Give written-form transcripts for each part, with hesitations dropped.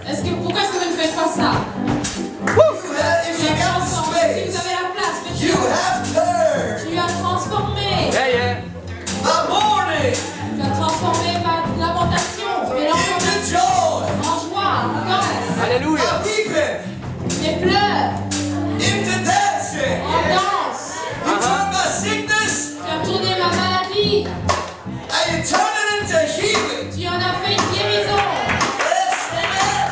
Pourquoi est-ce que vous ne faites pas ça? If you got the Si vous space, avez la place, faites you have turned tu as transformé. my mourning Tu as transformé ma lamentation et into joy, en joie, en grâce. Alléluia. my weeping Mes pleurs into dancing. en danse. You turned my sickness Tu as tourné ma maladie. and you turned it into healing. Tu en as fait une guérison. Yes, amen.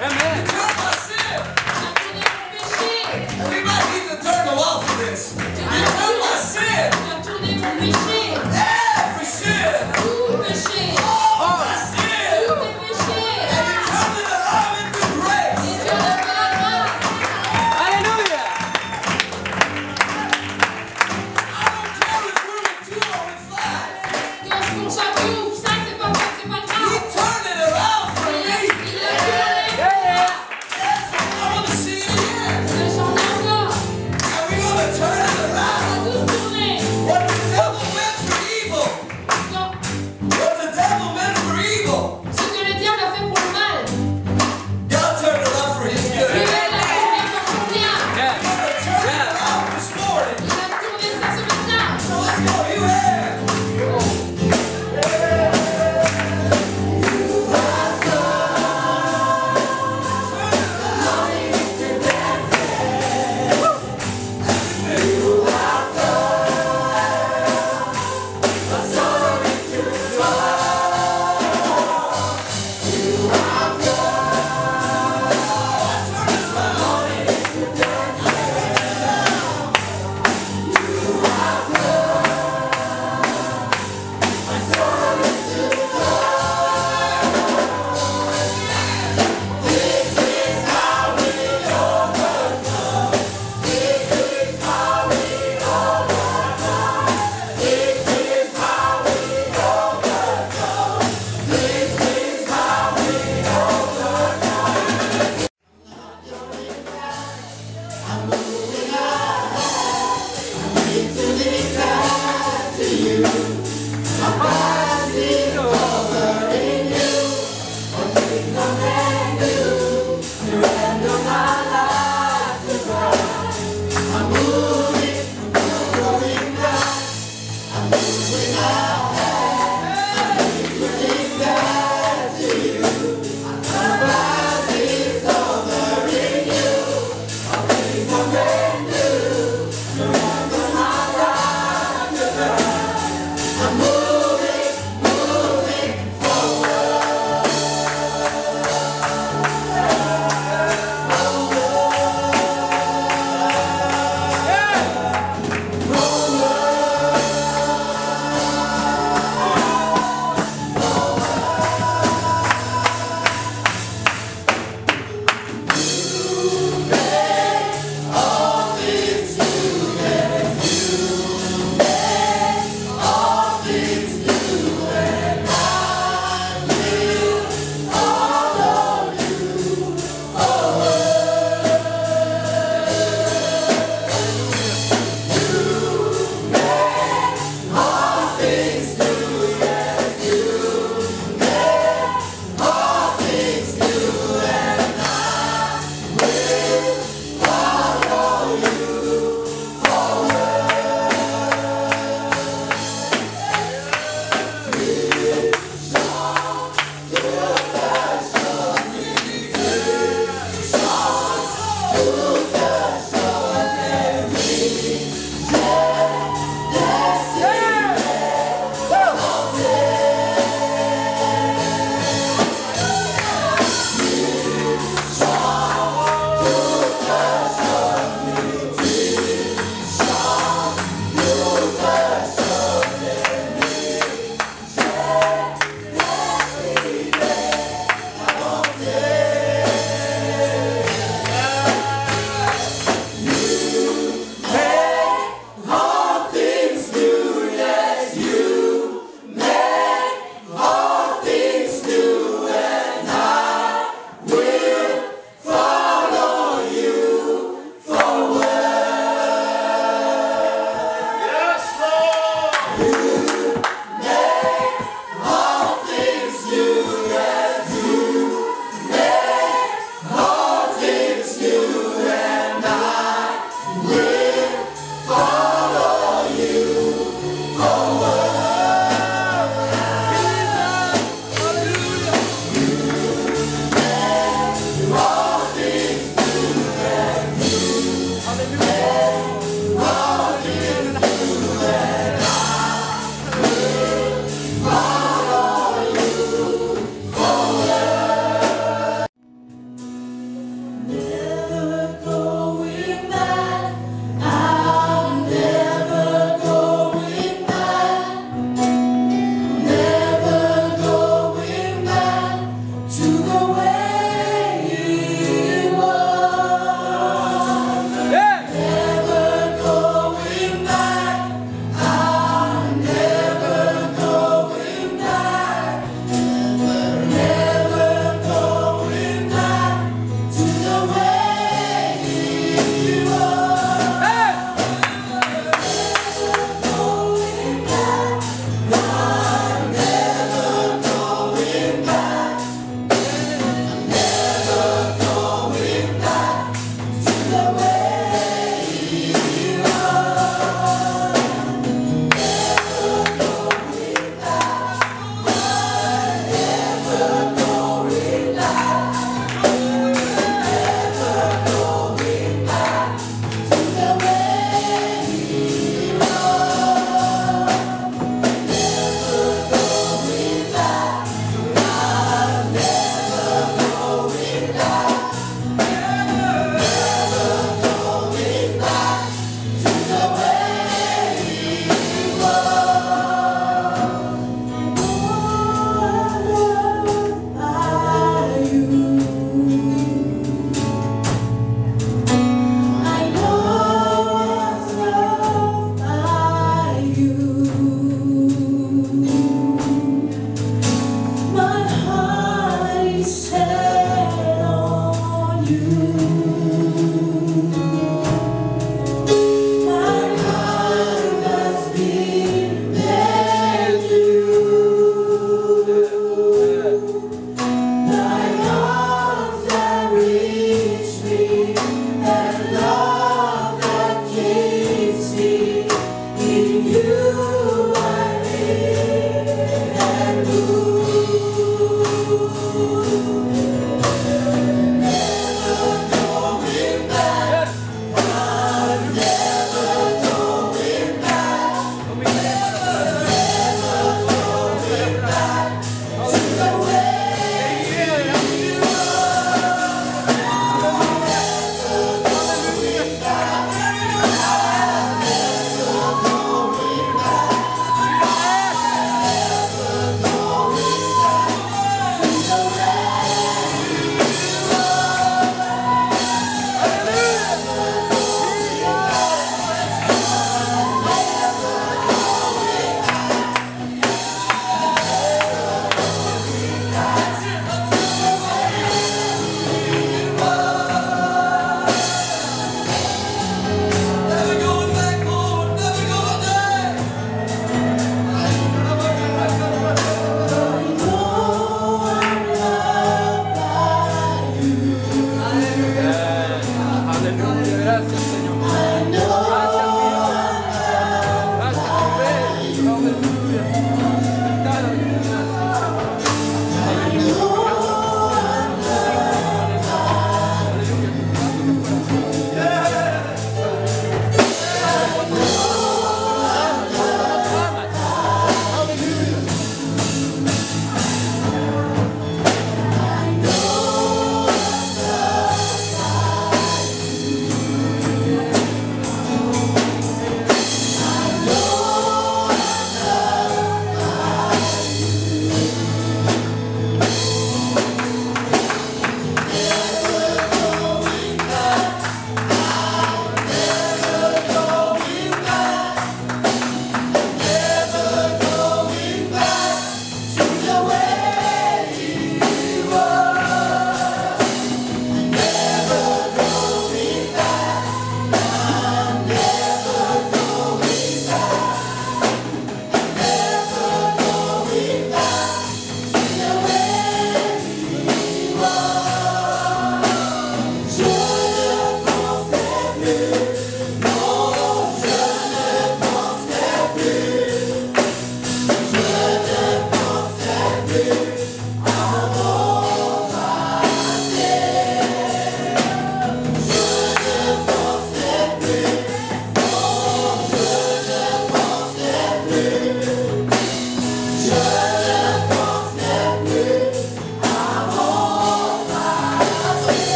Amen. You turned my sin. Tu as tourné mon péché. And we might need to turn the wall for this. You turned my sin. Tu as tourné mon péché. Every sin. Tout péché. All my sin. Tous mes péchés. And you turned it around into grace. Et tu en as fait la grâce. Alléluia. I don't care if we're with 2 or with 5. Que pour chaque jour, 5 c'est pas He grave. turned it around for Il me. a tourné. Yes, I want to see it again. Je vais chanter encore. And we're going to turn it On around. va tous tourner. What the devil meant for evil. Donc, What the devil meant for evil. ce que le diable a fait pour le mal, God turned it around for his Dieu good. l'a tourné pour son bien. Yes. We're going to turn it around this morning. Il a tourné ça ce matin. So let's go. You have.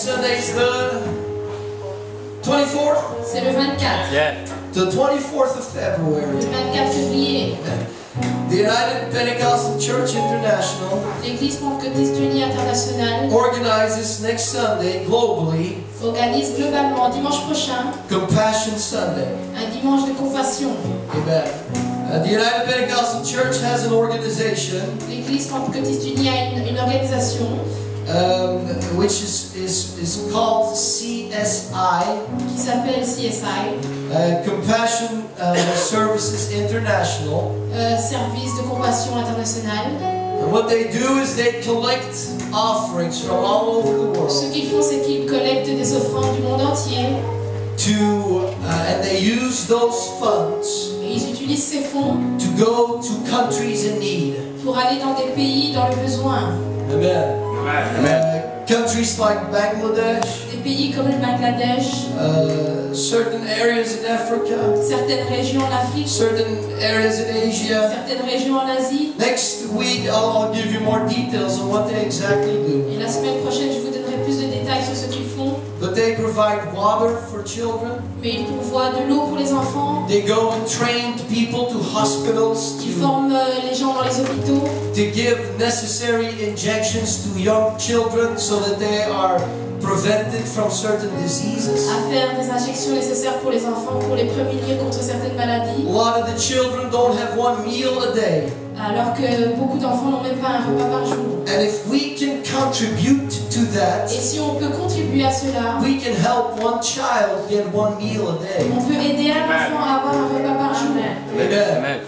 Sunday's the 24th? C'est le 24. Yeah. The 24th of Le February. 24 février. The United Pentecostal Church International L'Église Pentecôtiste Unie Internationale organizes next Sunday globally organise globalement dimanche prochain Compassion Sunday. un dimanche de compassion. Amen. The United Pentecostal Church has an organization L'Église Pentecôtiste Unie a une organisation which is called CSI, qui s'appelle CSI, Compassion Services International. Service de compassion international. And what they do is they collect offerings from all over the Ce world qu'ils font, c'est qu'ils collectent des offrandes du monde entier and they use those funds et ils utilisent ces fonds to go to countries in need. pour aller dans des pays dans le besoin. Amen. Amen. Countries like Bangladesh, Des pays comme le Bangladesh, certain areas in Africa, certaines régions en Afrique, certain areas in Asia. certaines régions en Asie. Next week I'll give you more details on what they exactly do. Et la semaine prochaine, je vous donnerai plus de détails sur ce qu'ils font. But they provide water for children. Mais ils pourvoient de l'eau pour les enfants. They go and train people to hospitals Ils forment les gens dans les hôpitaux to give necessary injections to young children so that they are prevented from certain diseases. à faire des injections nécessaires pour les enfants pour les prémunir contre certaines maladies. A lot of the children don't have one meal a day. Alors que beaucoup d'enfants n'ont même pas un repas par jour. And if we can contribute to that, Et si on peut contribuer à cela, we can help one child get one meal a day. on peut aider un enfant à avoir un repas par jour. Amen. Amen.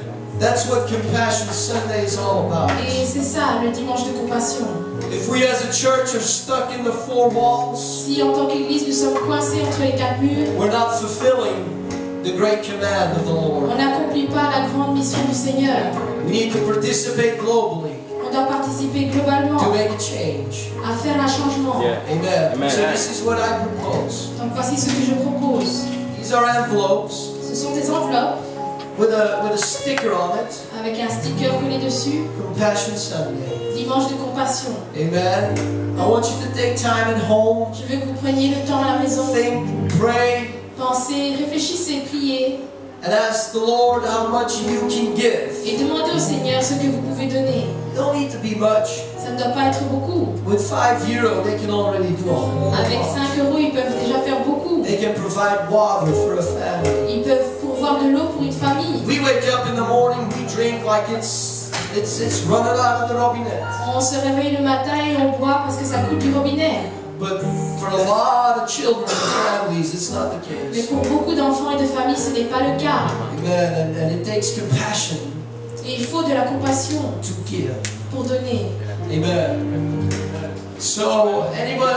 That's what Compassion Sunday is all about. Et c'est ça le dimanche de compassion. If we as a church are stuck in the four walls, Si en tant qu'Église nous sommes coincés entre les quatre murs, we're not fulfilling the great command of the on Lord. n'accomplit pas la grande mission du Seigneur. We need to participate globally On doit participer globalement to make a change. à faire un changement. Yeah. Amen. Amen. So this is what I propose. Donc voici ce que je propose. These are envelopes Ce sont des enveloppes with a sticker on it, avec un sticker collé dessus. Compassion Sunday. Dimanche de compassion. Amen. I want you to take time at home, Je veux que vous preniez le temps à la maison, think, pray, pensez, réfléchissez, priez and ask the Lord how much you can give. et demandez au Seigneur ce que vous pouvez donner. It don't need to be much. Ça ne doit pas être beaucoup. With €5, they can already do a whole Avec lot. 5 euros, ils peuvent déjà faire beaucoup. They can provide water for a family. Ils peuvent pourvoir de l'eau pour une famille. We wake up in the morning, we drink like it's running out of the robinet. On se réveille le matin et on boit parce que ça coule du robinet. But for a lot of children and families, it's not the Mais case. pour beaucoup d'enfants et de familles, ce n'est pas le cas. Amen. And it takes compassion Et il faut de la compassion to give. pour donner. Amen. So anybody,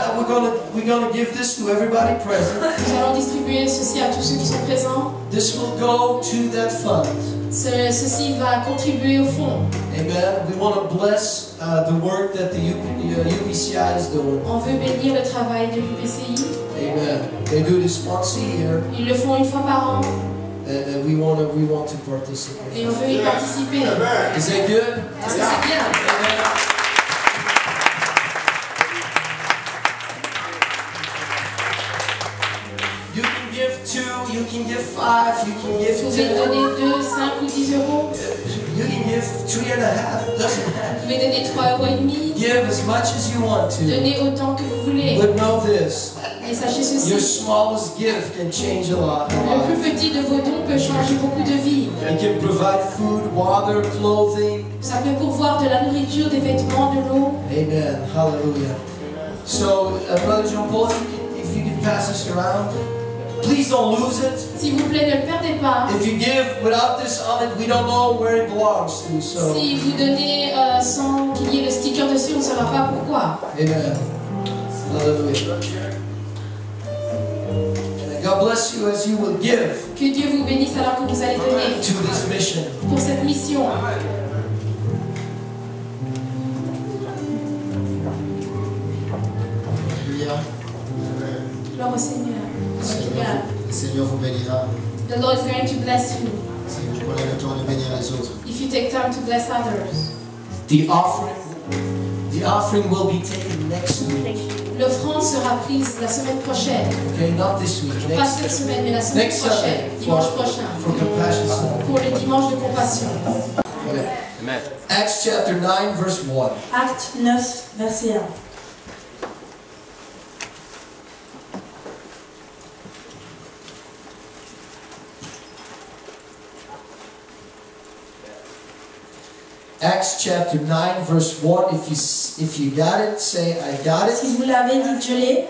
we're gonna give this to everybody present. Nous allons distribuer ceci à tous ceux qui sont présents. This will go to that fund. Ceci va contribuer au fond. Amen. We want to bless the work that the UPCI is doing. On veut bénir le travail de l'UPCI. Amen. They do this once a year, Ils le font une fois par an and we want to participate. et on veut y participer. Is that good? Est-ce que c'est bien? Amen. You can give 2, you can give 5, you can Vous give pouvez 10. donner 2, 5 ou 10 euros. You can give 3.5. Doesn't Vous matter. pouvez donner 3,5 €. Give as much as you want to. Donnez autant que vous voulez. But know this: Et sachez your ceci. smallest gift can change a lot. Le plus petit de vos dons peut changer beaucoup de vies. It can provide food, water, clothing. Ça peut pourvoir de la nourriture, des vêtements, de l'eau. Amen. Hallelujah. So, Brother John Paul, if you can pass this around, please don't lose it. S'il vous plaît, ne le perdez pas. If you give without this on it, we don't know where it belongs to. So, Si vous donnez sans qu'il y ait le sticker dessus, on ne saura pas pourquoi. Amen. Hallelujah. And God bless you as you will give Que Dieu vous bénisse alors que vous allez donner to this mission. pour cette mission. Alléluia. Gloire au Seigneur. Alléluia. Le Seigneur vous bénira The Lord is going to bless you si vous prenez le temps de bénir les autres. if you take time to bless others. The offering will be taken next week. L'offrande sera prise la semaine prochaine. Okay, not this week. Pas Next, cette semaine, mais la semaine next prochaine. Sunday Dimanche prochain. for Compassion Sunday. Pour le dimanche de compassion. Okay. Amen. Acts chapter 9, verse 1. Acte 9, verset 1. Acts chapter 9, verse 1. If you got it, say, I got Si it. vous l'avez, dites je l'ai.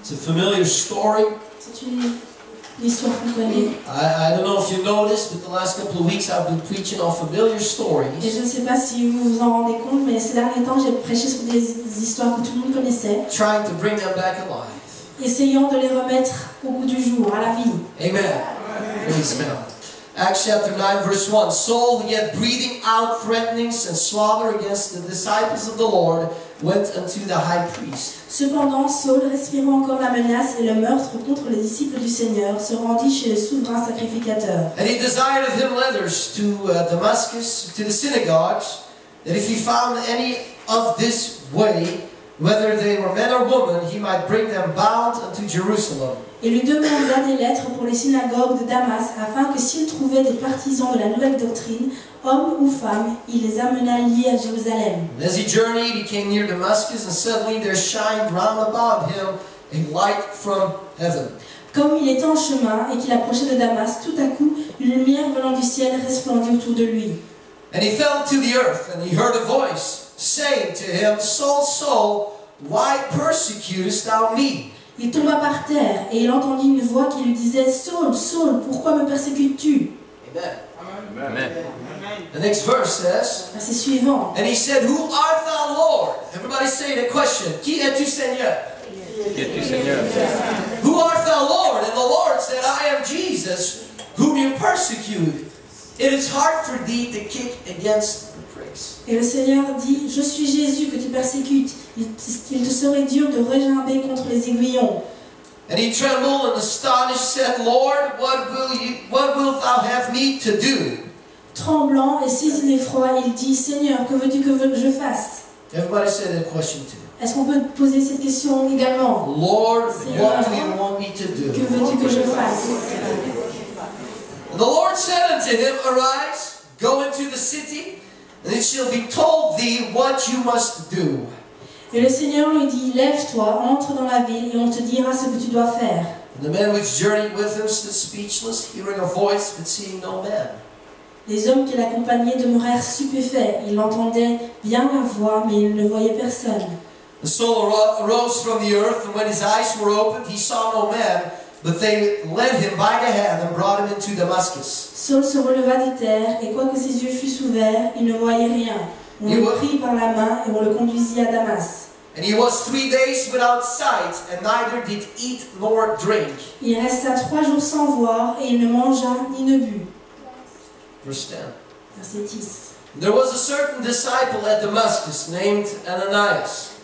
It's a familiar story. C'est une histoire qu'on connaît. I don't know if you noticed, but the last couple of weeks I've been preaching on familiar Et stories. je ne sais pas si vous vous en rendez compte, mais ces derniers temps, j'ai prêché sur des histoires que tout le monde connaissait, Trying to bring them back alive. essayant de les remettre au bout du jour, à la vie. Amen. Praise God. Acts chapter 9, verse 1. Saul, yet breathing out threatenings and slaughter against the disciples of the Lord, went unto the high priest. Cependant, Saul, respirant encore la menace et le meurtre contre les disciples du Seigneur, se rendit chez le souverain sacrificateur. And he desired of him letters to Damascus, to the synagogues, that if he found any of this way, whether they were men or women, he might bring them bound unto Jerusalem. Et lui demanda des lettres pour les synagogues de Damas, afin que s'il trouvait des partisans de la nouvelle doctrine, hommes ou femmes, il les amena liés à Jérusalem. And as he journeyed, he came near Damascus, and suddenly there shined round about him a light from heaven. Comme il était en chemin et qu'il approchait de Damas, tout à coup, une lumière venant du ciel resplendit autour de lui. And he fell to the earth, and he heard a voice saying to him, Saul, Saul, why persecutest thou me? Il tomba par terre et il entendit une voix qui lui disait « Saul, Saul, pourquoi me persécutes-tu » Amen. Amen. The next verse says, Verset suivant. and he said, Who art thou, Lord? Everybody say the question. Qui es-tu, Seigneur? Qui es-tu, Seigneur? Who art thou, Lord? And the Lord said, I am Jesus, whom you persecute. It is hard for thee to kick against the pricks. Et le Seigneur dit « Je suis Jésus que tu persécutes. Il te serait dur de regimber contre les aiguillons. » And he trembled and astonished, said, Lord, what wilt thou have me to do? Tremblant et saisi d'effroi, il dit « Seigneur, que veux-tu que je fasse ?» Everybody say that question too. Est-ce qu'on peut poser cette question également? Lord, what do you want me to do? Que veux-tu que je fasse? And the Lord said unto him, Arise, go into the city, and it shall be told thee what you must do. Et le Seigneur lui dit « Lève-toi, entre dans la ville, et on te dira ce que tu dois faire. » And the men which journeyed with him stood speechless, hearing a voice, but seeing no man. Les hommes qui l'accompagnaient demeurèrent stupéfaits. Ils entendaient bien la voix, mais ils ne voyaient personne. The soul arose from the earth, and when his eyes were opened, he saw no man, but they led him by the hand and brought him into Damascus. Saul se releva de terre, et quoique ses yeux fussent ouverts, il ne voyait rien. On le prit par la main, et on le conduisit à Damas. And he was 3 days without sight, and neither did eat nor drink. Il resta 3 jours sans voir, et il ne mangea ni ne but. Verse 10. Verset 10. There was a certain disciple at Damascus named Ananias.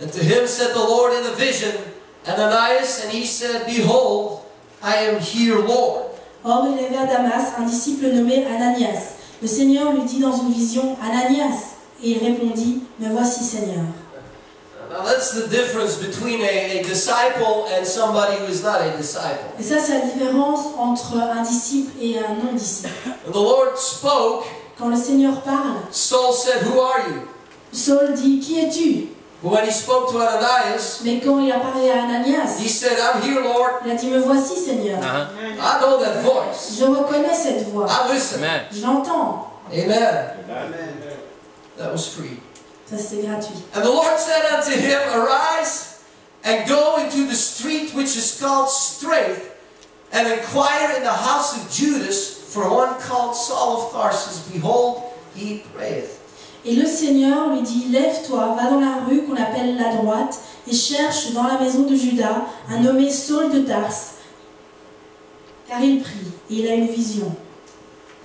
And to him said the Lord in a vision, Ananias, and he said, Behold, I am here, Lord. Or, il y avait à Damas un disciple nommé Ananias. Le Seigneur lui dit dans une vision, Ananias. Et il répondit, Me voici, Seigneur. Now that's the difference between a disciple and somebody who is not a disciple. Et ça, c'est la différence entre un disciple et un non-disciple. When the Lord spoke, Quand le Seigneur parle, Saul said, Who are you? Saul dit, Qui es-tu? But when he spoke to Ananias, Mais quand il a parlé à Ananias, he said, I'm here, Lord. il a dit, Me voici, Seigneur. I know that voice. Je reconnais cette voix. I listen. Amen. Je l'entends. Amen. That was free. Ça, c'est gratuit. And the Lord said unto him, Arise, and go into the street which is called Straight, and inquire in the house of Judas for one called Saul of Tarsus. Behold, he prayeth. Et le Seigneur lui dit, Lève-toi, va dans la rue qu'on appelle la droite, et cherche dans la maison de Judas un nommé Saul de Tarse. Car il prie, et il a une vision.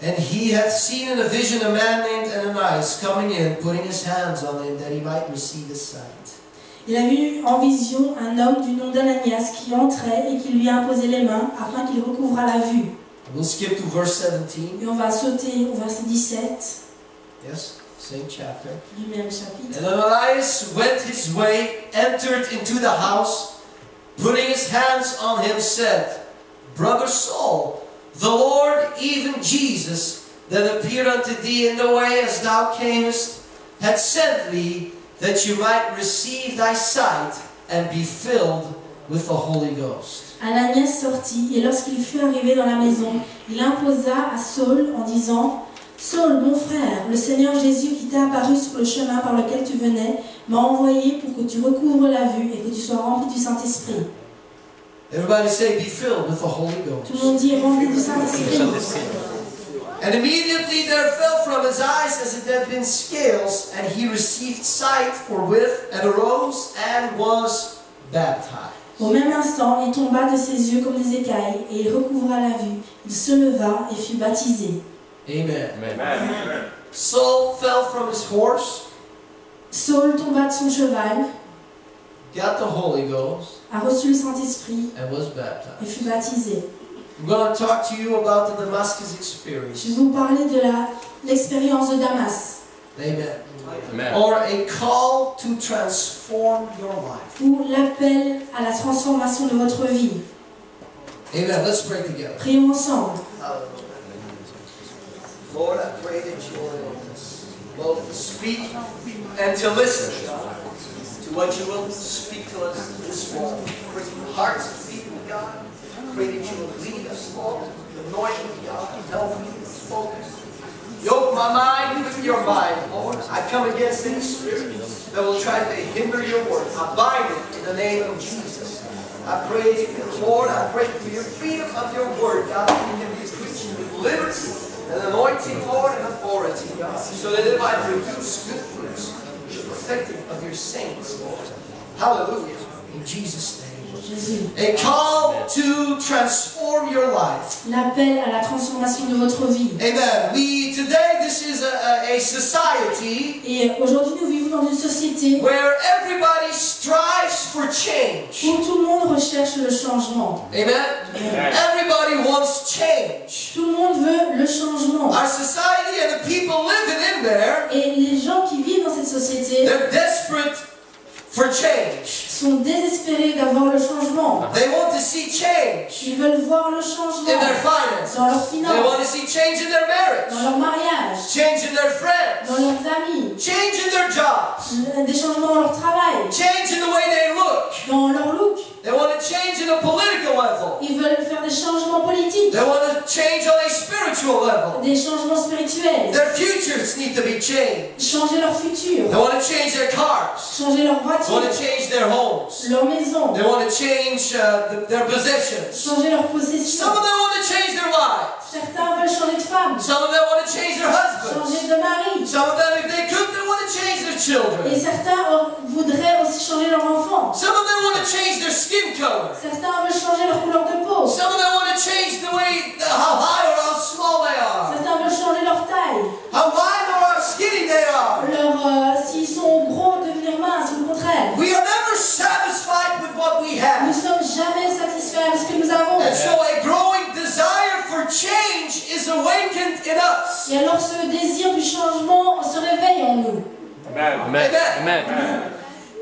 And he hath seen in a vision a man named Ananias coming in, putting his hands on him, that he might receive his sight. Il a vu en vision un homme du nom d'Ananias qui entrait et qui lui a imposé les mains afin qu'il recouvrât la vue. We'll skip to verse 17. Et on va sauter au verset 17. Yes, same chapter. du même chapitre. And Ananias went his way, entered into the house, putting his hands on him, said, Brother Saul, the Lord, even Jesus, that appeared unto thee in the way as thou camest, had sent thee, that you might receive thy sight and be filled with the Holy Ghost. Ananias sortit, et lorsqu'il fut arrivé dans la maison, il imposa à Saul en disant, Saul, mon frère, le Seigneur Jésus qui t'est apparu sur le chemin par lequel tu venais, m'a envoyé pour que tu recouvres la vue et que tu sois rempli du Saint-Esprit. Everybody say, be filled with the Holy Tout le Ghost. monde dit rempli du Saint-Esprit. And immediately there fell from his eyes as it had been scales, and he received sight forthwith, and arose and was baptized. Au même instant, il tomba de ses yeux comme des écailles, et il recouvra la vue. Il se leva et fut baptisé. Amen. Amen. Saul fell from his horse, Saul tomba de son cheval, got the Holy Ghost, a reçu le Saint-Esprit and was et baptized. fut baptisé. I'm going to talk to you about the Damascus Je experience. vais vous parler de l'expérience de Damas, Amen. Amen. Or a call to transform your life. ou l'appel à la transformation de votre vie. Amen. Let's pray together. Prions ensemble. Lord, I pray that you will both speak and to listen to what you will speak to us this morning. Pray for the hearts of people, God. Pray that you will lead us, Lord. Anoint me, God. Help me to focus. Yoke my mind with your mind, Lord. I come against any spirit that will try to hinder your word. I bind it in the name of Jesus. I pray, Lord, I pray for your freedom of your word, God, that you can be preaching with liberty and anointing, Lord, and authority, God, so that it might produce good fruits, the perfecting of your saints, Lord. Hallelujah. In Jesus' name. Jésus. A call to transform your life. L'appel à la transformation de votre vie. Amen. Today this is a society Et aujourd'hui, nous vivons dans une société where everybody strives for change. où tout le monde recherche le changement. Amen. Everybody wants change. Tout le monde veut le changement. Our society and the people living in there, Et les gens qui vivent dans cette société they're desperate for change. sont désespérés d'avoir le changement. They want to see change Ils veulent voir le in changement their finances. dans leurs They want to finances, see change in their dans marriage, leur mariage, change in their dans friends, leurs amis, change in their jobs, des changements dans leur travail, change in the way they look. dans leur look. They want to change in a political level. Ils veulent faire des changements politiques, They want to change on a spiritual level. des changements spirituels, Their futures need to be changed. changer leur futur, They want to change their cars. changer leur They want voiture, to change their homes. leur maison, They want to change their possessions. changer leur Some possession. of them want to change their wives. Certains veulent changer de femme, Some of them want to change their husbands. changer de mari. Some of them, if they could, they want to change their Et children. certains voudraient aussi changer leur enfant. Some of them want to change their skin color. Certains veulent changer leur couleur de peau. Some of them want to change the way, how high or how small they are. Certains veulent changer leur taille. How wide or how skinny they are. S'ils sont gros, devenir minces, ou le contraire. We are never satisfied with what we Nous ne have. sommes jamais satisfaits de ce que nous avons. And so a growing desire for change is awakened in us. Et alors ce désir du changement se réveille en nous. Amen. Amen. Amen.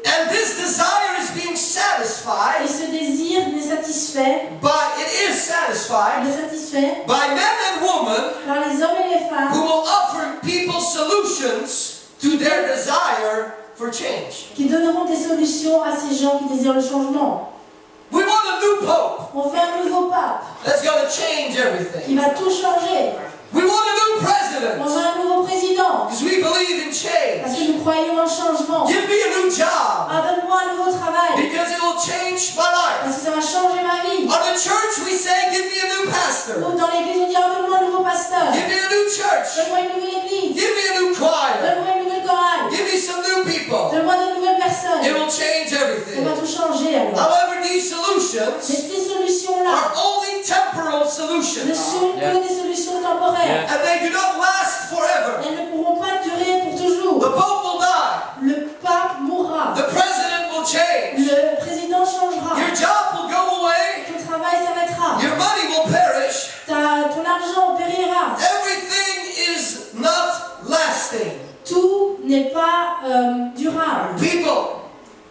And this desire is being Et satisfied, ce désir n'est satisfait, but it is satisfied il est satisfait by men and women par les hommes et les who femmes will offer people solutions to their desire for change. qui donneront des solutions à ces gens qui désirent le changement. We want a new pope On fait un nouveau pape that's going to change qui everything. va tout changer. We want a new On president veut un nouveau président because we believe in parce change. que nous croyons en changement. Give me a new job Ah, donne-moi un nouveau travail because it will change my life. parce que ça va changer ma vie. On the church, we say, give me a new pastor. Nous, dans l'église, on dit ah, donne-moi un nouveau pasteur. Give me a new church. Donne-moi une nouvelle église. Give me a new choir. Donne-moi une nouvelle chorale. Give me some new people. Donne-moi de nouvelles personnes. It will change Ça everything. va tout changer alors. However, these Mais solutions ces solutions-là are only temporal ne solutions. sont que des solutions temporaires. And they do not last forever. Elles ne pourront pas durer pour toujours. The Pope will die. Le pape mourra. The president will change. Le président changera. Your job will go away. Ton travail s'arrêtera. Your money will perish. Ton argent périra. Everything is not lasting. n'est pas durable. People,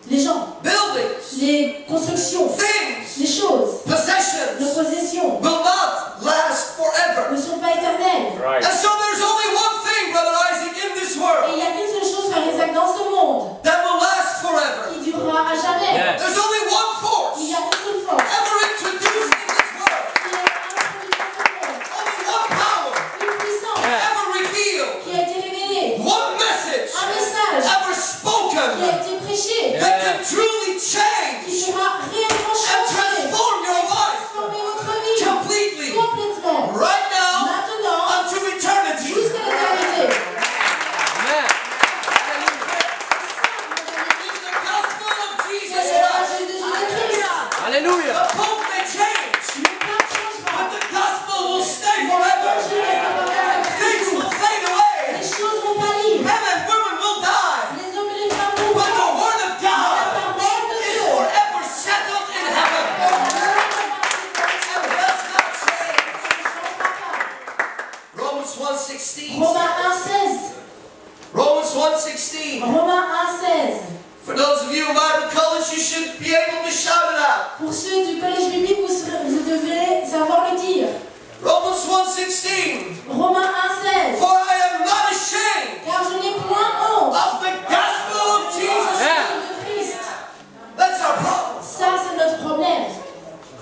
Les gens, buildings, les constructions, things, les choses, nos possessions possessions will not last forever. ne sont pas éternelles. Right. And so there's only one thing, Brother Isaac, in this Et world il n'y a qu'une seule chose, frère Isaac, dans ce monde that will last forever. qui durera à jamais. Yeah. There's only one Il force y a une seule force ever introduced in this world, qui est introduite dans ce monde, only one power une puissance ever revealed, qui a été révélée, one message un message ever qui a spoken été prêché, that can truly qui change pourra réellement and changer, transform your life transformer votre vie completely complètement, right now maintenant, unto eternity. jusqu'à l'éternité. Amen. It's the gospel of Jesus C'est Christ. l'évangile de Jésus-Christ. Hallelujah. The Pope may change, Le pape changera. but the gospel will stay forever. L'évangile restera comme Things ça. will fade away. Les choses vont pâlir. Men and women will die. Les hommes et les femmes But the mourront. word of La God parole de is Dieu forever settled in heaven and does not change. Romans 1:16. Romains 1,16. Romans 1:16. Romains 1,16. For those of you in Bible college, you should be able to shout it out. Pour ceux du collège biblique, vous devez savoir le dire. Romans 1:16. Romains 1,16. For I am not ashamed Car je n'ai point honte of the gospel of Jesus. Yeah. de Christ. That's our problem. Ça, c'est notre problème.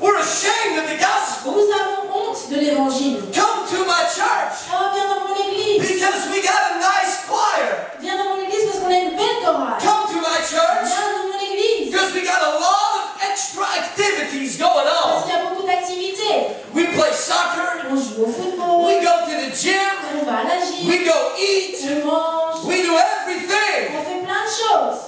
We're ashamed of the gospel. Nous avons honte de l'évangile. Come to my church Oh, viens dans mon église. because we got a nice choir. Viens dans mon église parce qu'on a une belle chorale. Come to my church Viens dans mon église because we got a lot of extra activities going parce on. qu'il y a beaucoup d'activités. We play soccer. On joue au football, We go to the gym. on va à la gym, We go eat. on mange, We do everything. on fait plein de choses.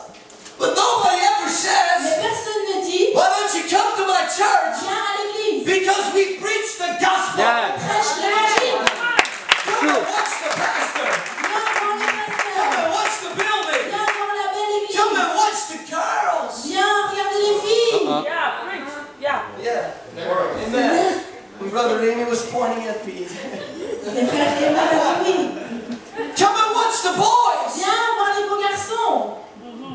But nobody ever Mais says, personne ne dit, why don't you come to my church? viens à l'église, Because we preach the gospel. Yeah. prêche l'évangile, Come and watch the pastor. viens voir les Come pasteurs, and watch the building. viens voir la belle église, Come and watch the girls. viens regarder les filles. Uh-huh. Yeah. Amen. Brother Amy was pointing at me. Les frères et mères, oui, Come and watch the boys. viens voir les beaux garçons.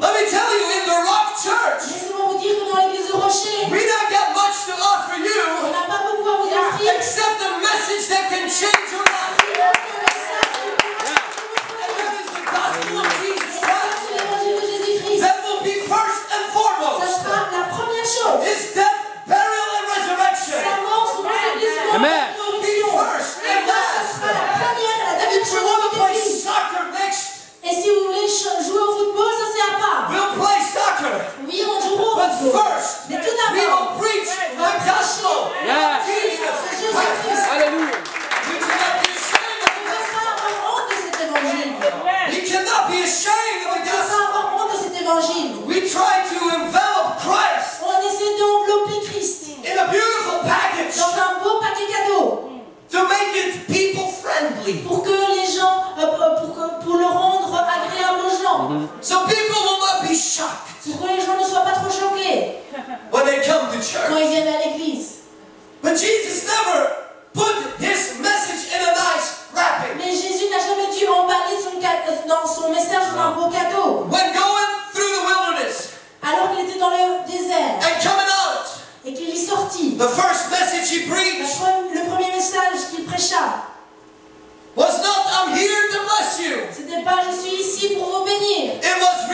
Let me tell you, in the Rock Church, Laissez-moi vous dire que dans l'église de Rocher, we don't got much to offer on you n'a pas beaucoup à vous offrir. except a message that can change your life. And that is the gospel of Jesus Christ. L'évangile de Jésus-Christ, That will be first and ça foremost. sera la première chose. His death, burial, and resurrection. Sa mort, son ensevelissement, Amen. sa Be résurrection. first and Ça last. sera la première et la And dernière if you chose want to de play l'église. soccer next, Et si vous voulez jouer au football, ça c'est à part. we'll play soccer. Oui, on jouera au But football. first, Mais tout we d'abord, will preach the gospel. Yeah. Jesus Christ. Hallelujah. We cannot be ashamed of on the ne peut pas avoir honte de cet évangile. We cannot be ashamed of On the ne peut pas gospel. avoir honte de cet évangile. We try to envelop Christ On essaie d'envelopper Christ in a beautiful package dans un beau paquet cadeau to make it people friendly. pour que les gens, pour le rendre agréable aux gens, So people will not be shocked pour que les gens ne soient pas trop choqués when they come to quand church. ils viennent à l'église. But Jesus never put his message in a nice wrapping. Mais Jésus n'a jamais dû emballer dans son message dans un beau cadeau. When going through the wilderness Alors qu'il était dans le désert and coming out, et qu'il est sorti, the first message he preached le premier message qu'il prêcha, was not, I'm here to bless you. c'était pas je suis ici pour vous bénir. It was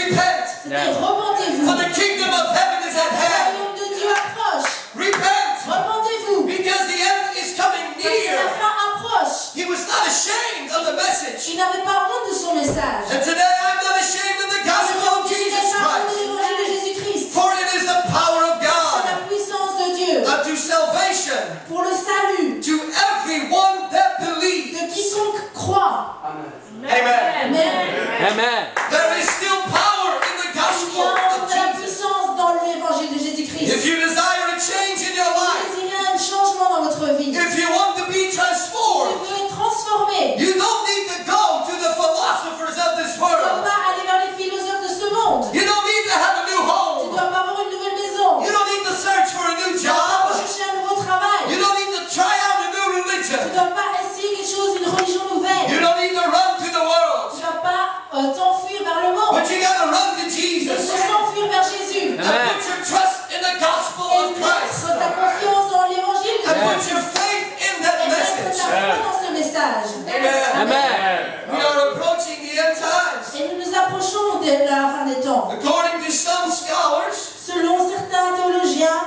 temps. According to some scholars, Selon certains théologiens,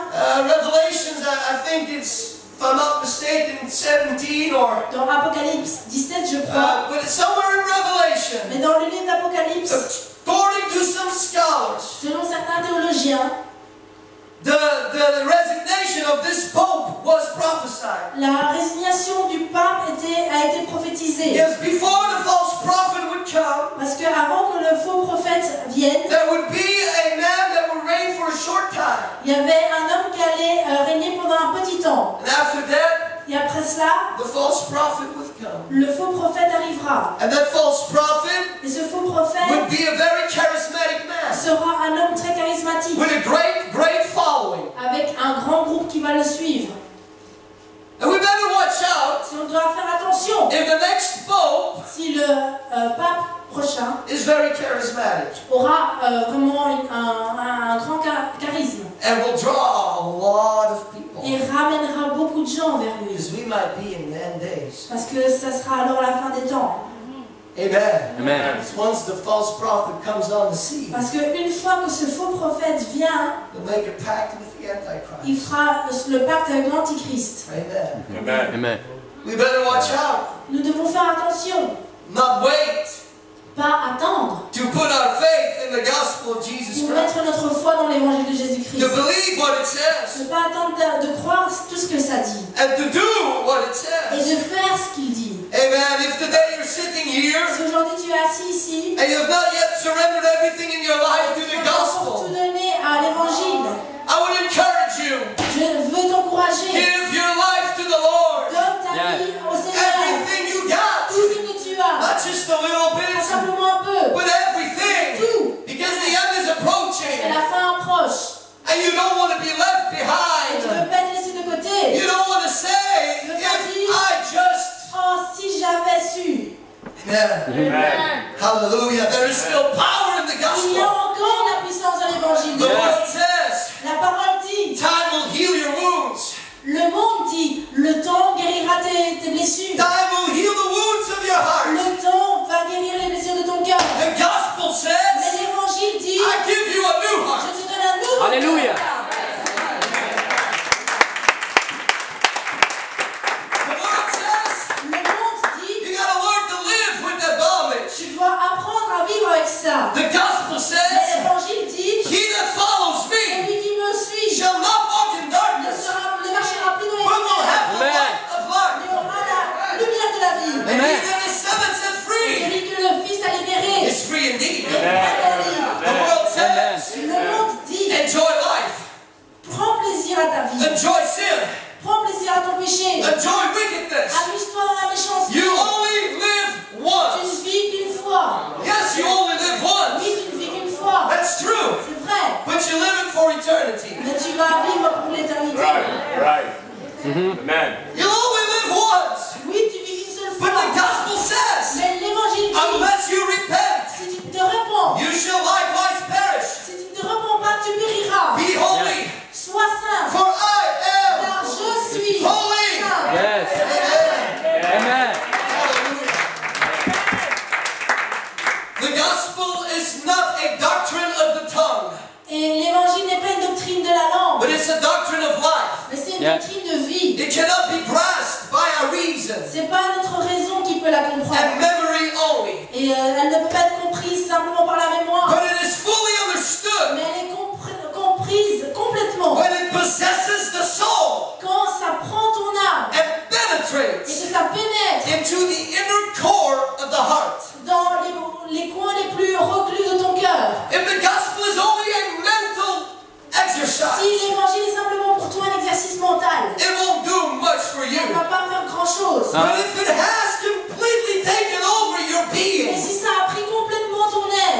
Revelations, I think it's, if I'm not mistaken, 17 or, dans Apocalypse 17, je crois, but it's somewhere in Revelation. mais dans le livre d'Apocalypse, According to some scholars, selon certains théologiens, the resignation of this Pope was prophesied. la résignation du pape a été prophétisée. Yes, before the false prophet would come, Parce qu'avant que le faux prophète vienne, there would be a man that would reign for a short time. il y avait un homme qui allait régner pendant un petit temps. And after that, Et après cela, the false prophet would come. le faux prophète arrivera. And that false prophet Et ce faux prophète would be a very charismatic man sera un homme très charismatique, with a great following. avec un grand groupe qui va le suivre. And we better watch out Si on doit faire attention, if the next Pope si le pape prochain is very charismatic aura vraiment un grand charisme and will draw a lot of people. et ramènera beaucoup de gens vers lui. Because we might be in the end days. Parce que ça sera alors la fin des temps. Amen. Amen. Once the false prophet comes on the scene, Parce qu'une fois que ce faux prophète vient, they'll make a pact with the il Antichrist. fera le pacte avec l'Antichrist. Amen. Amen. Amen. We better watch out. Nous devons faire attention, Not wait pas attendre to put our faith in the gospel of Jesus pour Christ. mettre notre foi dans l'évangile de To Jésus-Christ. believe what it says. Ne pas attendre de croire tout ce que ça dit And to do what it et says. de faire ce qu'il dit. Amen. If today you're sitting here Si aujourd'hui tu es assis ici, and you have not yet surrendered everything in your life to tu the vas pour gospel, tout donner à l'évangile, I would encourage you. je veux t'encourager. Give your life to the Lord. Donne ta Yes. vie au Seigneur. Everything you got. Tout ce que tu as, Not just a little pas bit, simplement un peu, but everything. tout. Because the end is Et approaching. la fin approche. And you don't want to be left Et tu veux behind. pas être laissé de côté. You don't want to say, if I just... Oh, si j'avais su. Amen. Hallelujah. There is still power in the Il y a gospel. encore la puissance de l'évangile. The word says, La parole dit, time will heal your wounds. le monde dit, le temps guérira tes blessures. Time will heal the wounds of your heart. Le temps va guérir les blessures de ton cœur. The gospel Mais says, l'évangile dit, I give you a new je heart. te donne un nouveau Alléluia. cœur. The word says, Le monde dit, you got to learn to live with that bondage. tu dois apprendre à vivre avec ça. The gospel Mais says, l'évangile dit, he that follows me celui qui me suit shall not walk in ne darkness, ne marchera plus dans les but will ténèbres, have the Amen. light of life. mais aura la lumière de la vie. And he Amen. that is set free Celui que le Fils a libéré is free indeed. est vraiment libre. The world says, Le monde dit, enjoy life, prends plaisir à ta vie, enjoy sin, prends plaisir à ton péché, enjoy wickedness. amuse-toi dans la méchanceté. You only live Tu once. ne vis qu'une fois. Yes, you only live once. Oui, tu ne vis qu'une fois. That's true. C'est vrai. But you live it for eternity. Mais tu vas vivre pour l'éternité. Right. Amen. You only live once. Oui, tu vis une seule But the fois. gospel says, Mais l'évangile dit, unless you repent, si tu ne te réponds, you shall likewise perish. si tu ne te réponds pas, tu périras. Be holy, Sois saint, for I am car je suis holy. saint. Yes. Amen. Hallelujah. The gospel is not a doctrine of the tongue, Et l'évangile n'est pas une doctrine de la langue, but it's a doctrine of life. mais c'est une Yeah. doctrine de vie. It cannot be grasped by our reason C'est pas notre raison qui peut la and comprendre. memory only, Et elle ne peut pas être comprise simplement par la mémoire, but it is fully understood mais elle est comprise complètement when it possesses the soul quand ça prend ton âme and et penetrates que ça pénètre into the inner core of the heart. dans les coins les plus reclus de ton cœur. If the gospel is only a mental Si exercise, l'évangile est simplement pour toi un exercice mental, it won't do much for ça ne you. va pas faire grand-chose. But if it has completely taken over your Mais being, si ça a pris complètement ton être,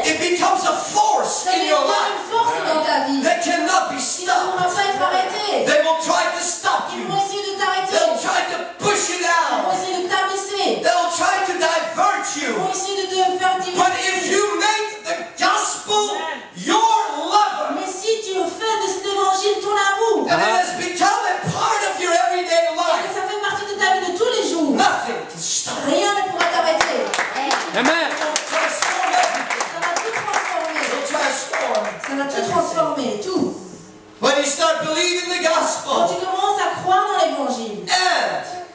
Ça va tout transformer, tout. When you start believing the Quand gospel tu commences à croire dans l'évangile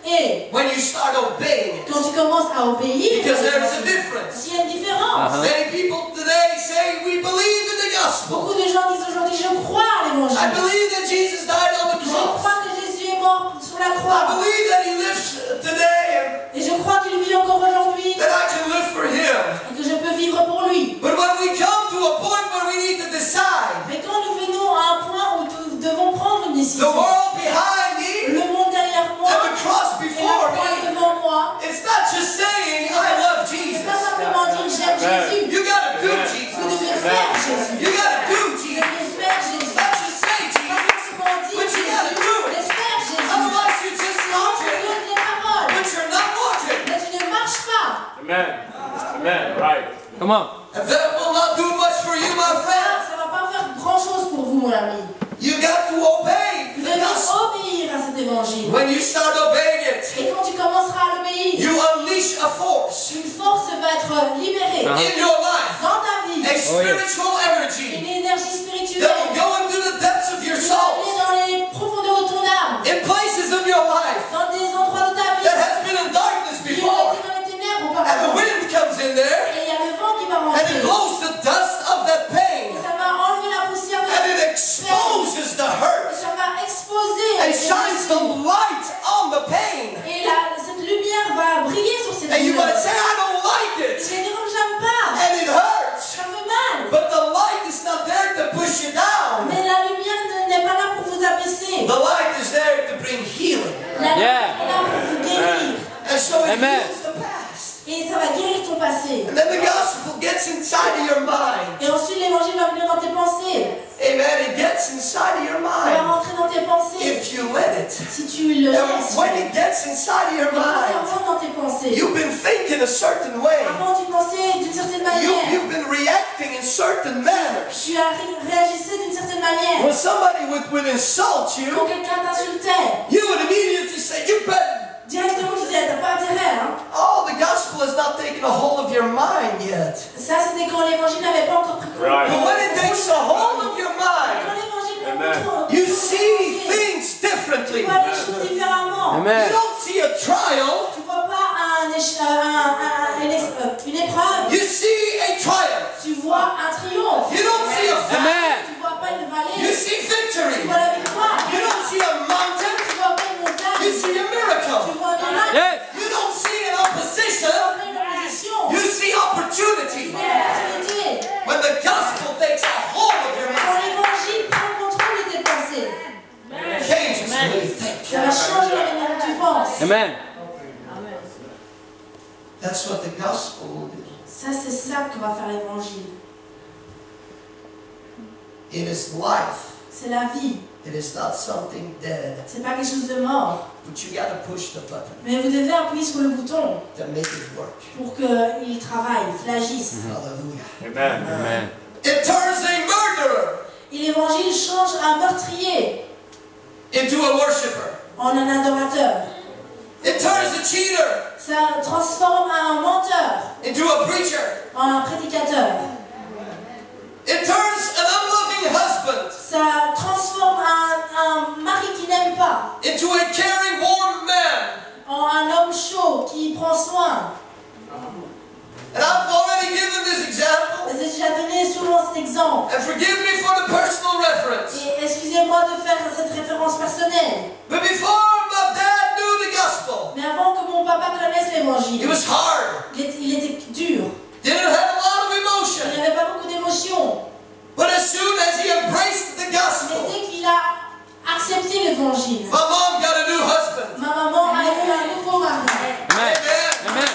et when you start obeying it. quand tu commences à obéir, Because there is a l'évangile, difference. parce qu'il y a une différence. Many people today say we believe in the gospel. Beaucoup de gens disent aujourd'hui je crois à I l'évangile. believe that Jesus died on the Je cross. crois que Jésus est mort sur la I croix. believe that he lives today Et je crois qu'il vit encore aujourd'hui and that I can live for him. et que je peux vivre pour lui. But when we come to a point where we need to decide, Mais quand nous venons à un point où nous devons prendre une the décision, world behind me le monde derrière moi and the cross et la before croix me, devant moi, it's not just saying I love c'est Jesus. pas simplement dire j'aime Jésus. You gotta do Vous Jesus. devez faire Jésus. You gotta do Vous Jesus. devez faire Jésus. It's not just say Pas Jesus, forcément dire but you gotta Jésus, do it. mais faire Jésus. Otherwise you just Tu talk it, donnes les paroles, but you're not walking. mais tu ne marches pas. Amen. Amen. Right. Come on. And that will not do much for you, my friend. Ça va pas faire grand chose pour vous, mon ami. You got to obey Vous the devez gospel. obéir à cet évangile. When you start obeying it, Et quand tu commenceras à l'obéir, you unleash a force une force va être libérée in your life, dans ta vie. a spiritual energy Une énergie that spirituelle will go into the depths of your qui va aller soul, dans les profondeurs de ton âme, in places of your life dans des endroits de ta vie that has been in darkness qui ont before, été dans les ténèbres and the auparavant. wind comes in there, Et il y a le vent qui va and rentrer. it blows the dust of that Et pain, ça va enlever la poussière de and la it exposes the hurt, Et ça va exposer and les shines the blessures. light on the pain. Et cette lumière va briller sur cette And you douleur. might say, I don't like Je it, vais dire que j'aime pas, and it hurts, ça fait mal. but the light is not there to push you down. Mais la lumière n'est pas là pour vous abaisser. The light is there to bring healing. La lumière Yeah. est là pour vous guérir. And so it Amen. heals the past. Et ça va guérir ton passé. And then the gospel gets inside of your mind. Et ensuite l'évangile va venir dans tes pensées. Amen. It gets inside of your Ça va mind rentrer dans tes pensées. if you let it. Si tu le And laisses. when it gets inside of your Et quand ça mind, rentre dans tes pensées. you've been thinking a certain way. Avant tu pensais d'une certaine manière. You've been reacting in certain manners. Tu as réagissais d'une certaine manière. When somebody would insult Quand you, quelqu'un t'insultait, you would immediately say, you bet. directement tu disais t'as pas intérêt. Hein. Oh, the gospel has not taken a hold of your mind yet. Ça c'était quand l'évangile n'avait pas encore pris Right. But when it takes a hold of your mind, Quand l'évangile prend Amen. contrôle, you see things tu differently. vois les choses différemment. You Amen. don't see a trial, Tu vois pas une épreuve, you see a triumph. tu vois un triomphe. You don't see a valley, Amen. Tu vois pas une you vallée, see tu victory. vois la victoire. You don't see a mountain, Tu vois pas une you montagne, see a tu miracle. vois un miracle. Yes. You don't see an Tu opposition, vois pas une opposition, you see opportunity. tu vois l'opportunité. When the gospel takes a hold of your Quand mind, l'évangile prend le contrôle de tes pensées, it changes the way you think. ça va changer la manière dont tu penses. Amen. That's what the gospel will do. Ça, c'est ça que va faire l'évangile. It is life. C'est la vie. It is not something dead. C'est pas quelque chose de mort. But you got to push the button Mais vous devez appuyer sur le bouton to make it work. pour qu'il travaille, qu'il agisse. Hallelujah. Amen. Amen. It turns a murderer Et l'évangile change un meurtrier into a worshiper. en un adorateur. It turns a cheater Ça transforme un menteur into a preacher. en un prédicateur. It turns an unloving husband Ça transforme un mari qui n'aime pas into a caring, warm man. en un homme chaud qui prend soin. And I've already given this example. J'ai déjà donné souvent cet exemple. And forgive me for the personal reference. Et excusez-moi de faire cette référence personnelle. But before my dad knew the gospel, Mais avant que mon papa connaisse it l'évangile, was hard. il était dur. Didn't have a lot of Il emotion. n'y avait pas beaucoup d'émotions. But as soon as he embraced the Mais gospel, dès qu'il a accepté l'évangile, my mom got a new husband. ma maman a eu un nouveau mari. Amen. Amen.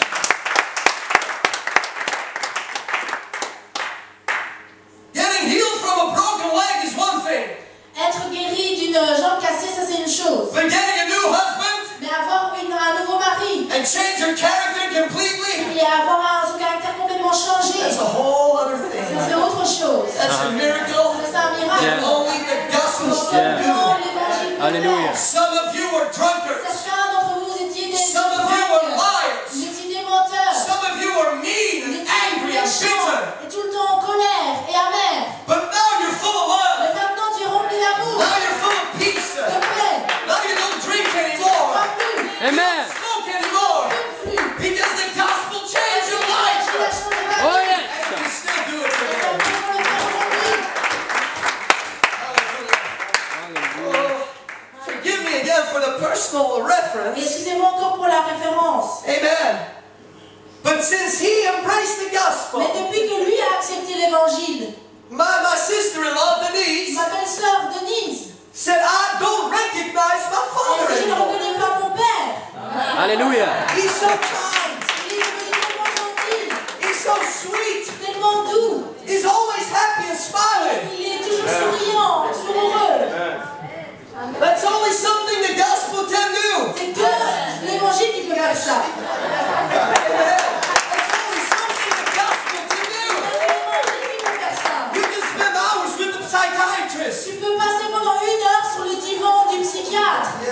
Getting healed from a broken leg is one thing. Être guéri d'une jambe cassée, ça c'est une chose. But getting a new husband Mais avoir un nouveau mari and change your character completely, et avoir son caractère complètement changé, that's a whole other ça thing. c'est autre chose. That's a miracle Ça c'est un miracle. Yeah. only the gospel Yeah. can Seulement do. l'évangile peut Alléluia. faire. Some of you were drunkards. Certains d'entre vous étiez des Some of you were ivrognes, liars. vous étiez des menteurs, Some of you were vous mean and étiez angry and méchants bitter. et tout le temps en colère et amers. But now you're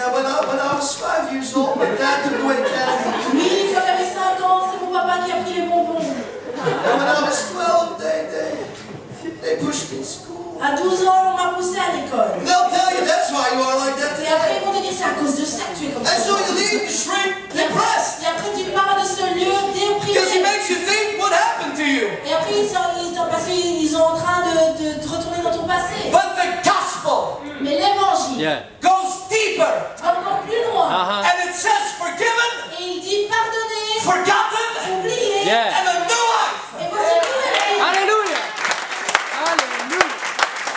Yeah, when I was 5 years old, my dad took away candy. Lui, quand il avait 5 ans, c'est mon papa qui a pris les bonbons. And when I was 12, they pushed me in school. À 12 ans, on m'a poussé à l'école. And they'll tell you that's why you are like that Et après, today. ils vont te dire, c'est à cause de ça que tu es comme ça. And so you leave, you shrink, depressed. Et après, tu pars de ce lieu Because he déprimé. makes you think what happened to you. Et après, parce qu'ils sont en train de retourner dans ton passé. But the gospel Mais l'évangile Yeah. goes deeper. va encore plus loin. And it says forgiven, Et il dit pardonner, forgotten, oublier, Yeah. and a new life. et voici une nouvelle vie. Hallelujah. Hallelujah.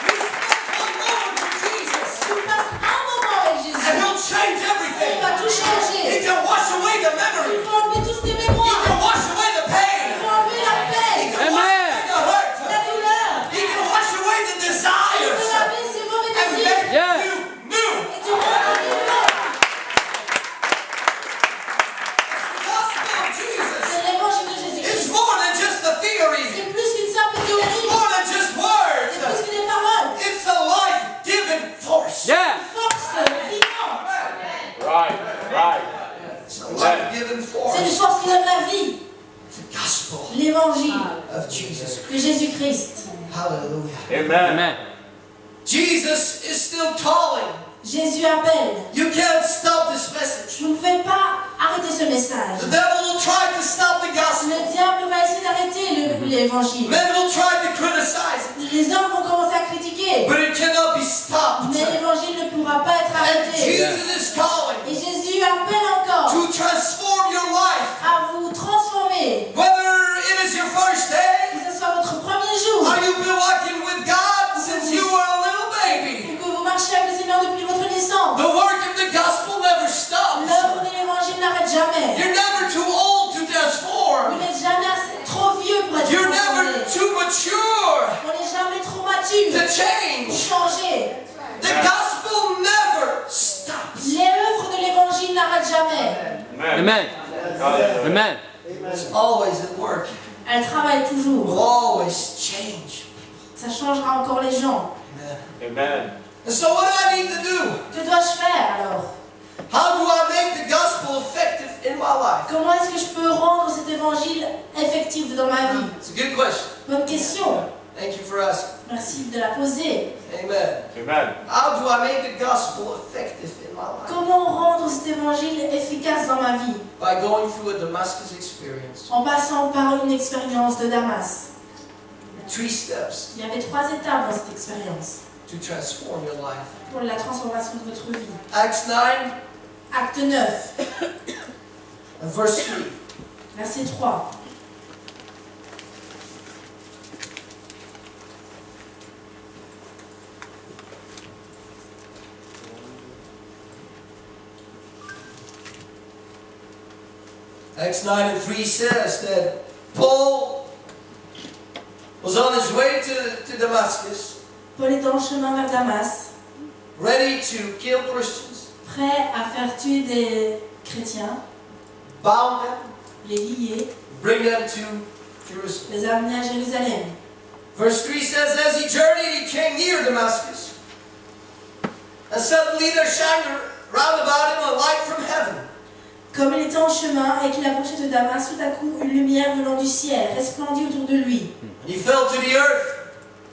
You spend one moment with Jesus, Tu passes un moment avec and Jésus. he'll change Et everything. il va tout He changer. can wash away the Il memory. va enlever tous tes He mémoires. can wash away the Il pain. va enlever la He peine, can wash away the hurt. la douleur. He can wash away the Il desires peut laver ses mauvais and désirs. make Yeah. you new. Et tu rentres vivant. The gospel of Jesus. C'est l'évangile de It's Jésus-Christ. more than just a theory. C'est plus qu'une simple It's théorie. more than just C'est words. plus que des paroles. It's a life-giving force. Yeah. Force vivante. Right. Right. It's a life-giving C'est une force. force qui donne la vie. The gospel L'évangile of Jesus. de Jésus-Christ. Hallelujah. Amen. Amen. Jesus is still calling. Jésus appelle. You can't stop this message. Vous ne pouvez pas arrêter ce message. The devil will try to stop the gospel. Le diable va essayer d'arrêter l'évangile. Men will try to criticize it, Les hommes vont commencer à critiquer. but it cannot be stopped. Mais l'évangile ne pourra pas être And arrêté. Jesus is calling Et Jésus appelle encore to transform your life. à vous transformer. Whether it is your first day, Que ce soit votre premier jour. or you've been walking with God since you were a little baby. Ou que vous marchez avec le Seigneur depuis votre naissance. The work of the gospel never stops. L'œuvre de l'évangile n'arrête jamais. You're never too old to Vous transform. n'êtes jamais trop vieux pour être You're transformé. never too mature On n'est jamais trop to mature pour change. changer. The gospel never stops. Les œuvres de l'évangile n'arrêtent jamais. Amen. Amen. It's always at work. Elles travaillent Will toujours. always change. Ça changera encore les gens. Amen. Amen. And so what do I need to do? Que dois-je faire alors? How do I make the gospel effective in my life? Comment est-ce que je peux rendre cet évangile effectif dans ma vie? It's a good question. Bonne question. Thank you for asking. Merci de la poser. Amen. Amen. How do I make the gospel effective in my life? Comment rendre cet évangile efficace dans ma vie? By going through a Damascus experience. En passant par une expérience de Damas. 3 steps Il y avait 3 étapes dans cette expérience to transform your life. pour la transformation de votre vie. Acts 9 Acte 9, and verse 3. verset 3. Acts 9 and 3 says that Paul was on his way to Damascus, Paul est en chemin vers Damas, ready to kill Christians, prêt à faire tuer des chrétiens, bound them, les lier, bring them to Jerusalem. les amener à Jérusalem. Verse 3 says, as he journeyed, he came near Damascus, and suddenly there shined round about him a light from heaven. Comme il était en chemin et qu'il approchait de Damas, tout à coup, une lumière venant du ciel resplendit autour de lui. And he fell to the earth.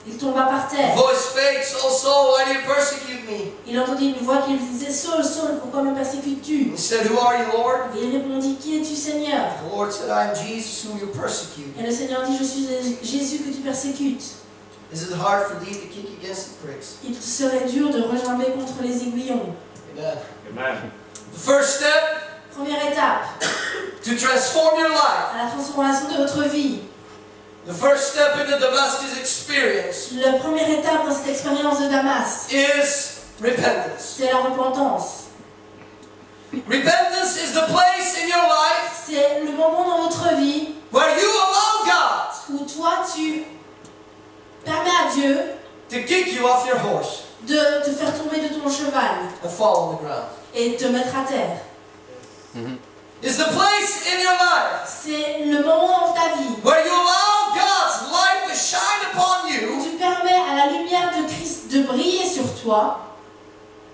Il tomba par The terre. voice spake, Saul, Saul, why do you persecute me? Il entendit une voix qui lui disait « Saul, Saul, pourquoi me persécutes-tu » He said, who are you, Lord? Et il répondit « Qui es-tu, Seigneur » The Lord said, I am Jesus whom you persecute. Et le Seigneur dit « Je suis Jésus que tu persécutes. Is it hard for thee to kick against the pricks? Il te serait dur de rejamber contre les aiguillons. » Amen. Amen. The first step Première étape, to transform your life. à la transformation de votre vie. The first step in the Damascus experience La première étape dans cette expérience de Damas, is repentance. c'est la repentance. Repentance is the place in your life C'est le moment dans votre vie where you allow God où toi tu permets à Dieu to kick you off your horse de te faire tomber de ton cheval and fall on the ground. et te mettre à terre. It's the place in your life C'est le moment dans ta vie where you allow God's light to shine upon où you tu permets à la lumière de Christ de briller sur toi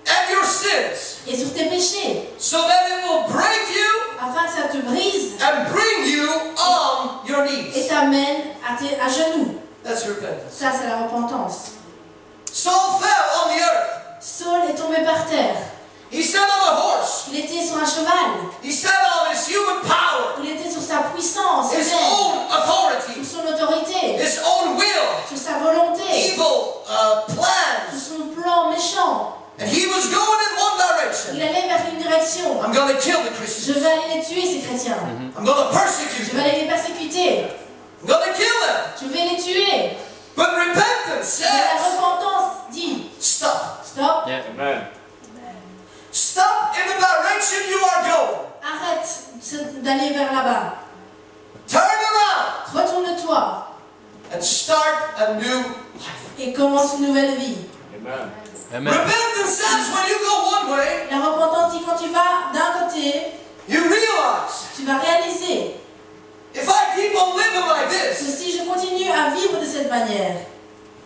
and your sins, et sur tes péchés, so that it will break you afin que ça te brise and bring you on your et knees. t'amène à genoux. That's repentance. Ça, c'est la repentance. Saul fell on the earth. Saul est tombé par terre. He sat on a horse. Il était sur un cheval. He sat on his human power, Il était sur sa puissance, his humaine, own authority, sur son autorité, his own will, sur sa volonté, evil sur plans. son plan méchant. And he was going in one direction. Il allait vers une direction. I'm going to kill the Je Christians. vais aller les tuer, ces chrétiens. I'm going to persecute Je vais them. aller les persécuter. I'm going to kill them. Je vais les tuer. But repentance Mais la says, repentance dit, stop. stop, Yeah. Amen. Stop in the direction you are going. arrête d'aller vers là-bas. Turn around Retourne-toi and start a new life. et commence une nouvelle vie. Amen. Amen. Repentance says when you go one way, La repentance dit quand tu vas d'un côté, you realize, tu vas réaliser if I keep on living like que this, si je continue à vivre de cette manière,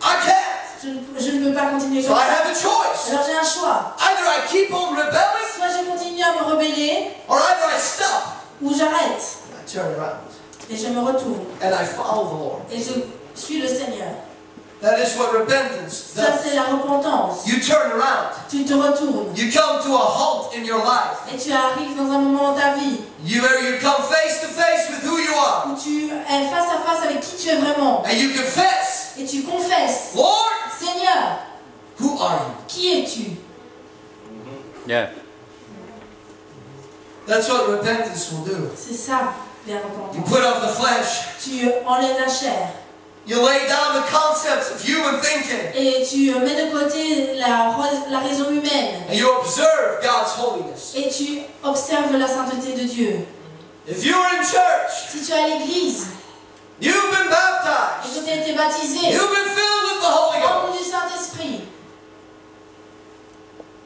I can't. je ne peux pas continuer So comme I ça. have a choice. Alors j'ai un choix. Either I keep on rebelling Soit je continue à me rebeller, or either I stop. ou j'arrête And I turn around et je me retourne and I follow the Lord. et je suis le Seigneur. That is what repentance Ça does. c'est la repentance. You turn around. Tu te retournes You come to a halt in your life. et tu arrives dans un moment dans ta vie You come face to face with who you are. où tu es face à face avec qui tu es vraiment And you confess, et tu confesses, Lord, Seigneur, who are you? qui es-tu? Yeah. That's what repentance will do. C'est ça la You repentance. put off the flesh. Tu enlèves la chair You lay down the concepts of human thinking. et tu mets de côté la raison humaine And you observe God's holiness. et tu observes la sainteté de Dieu. If you are in church, Si tu es à l'église you've been et baptized. que tu as été baptisé You've been filled with the Holy au nom Ghost. du Saint-Esprit,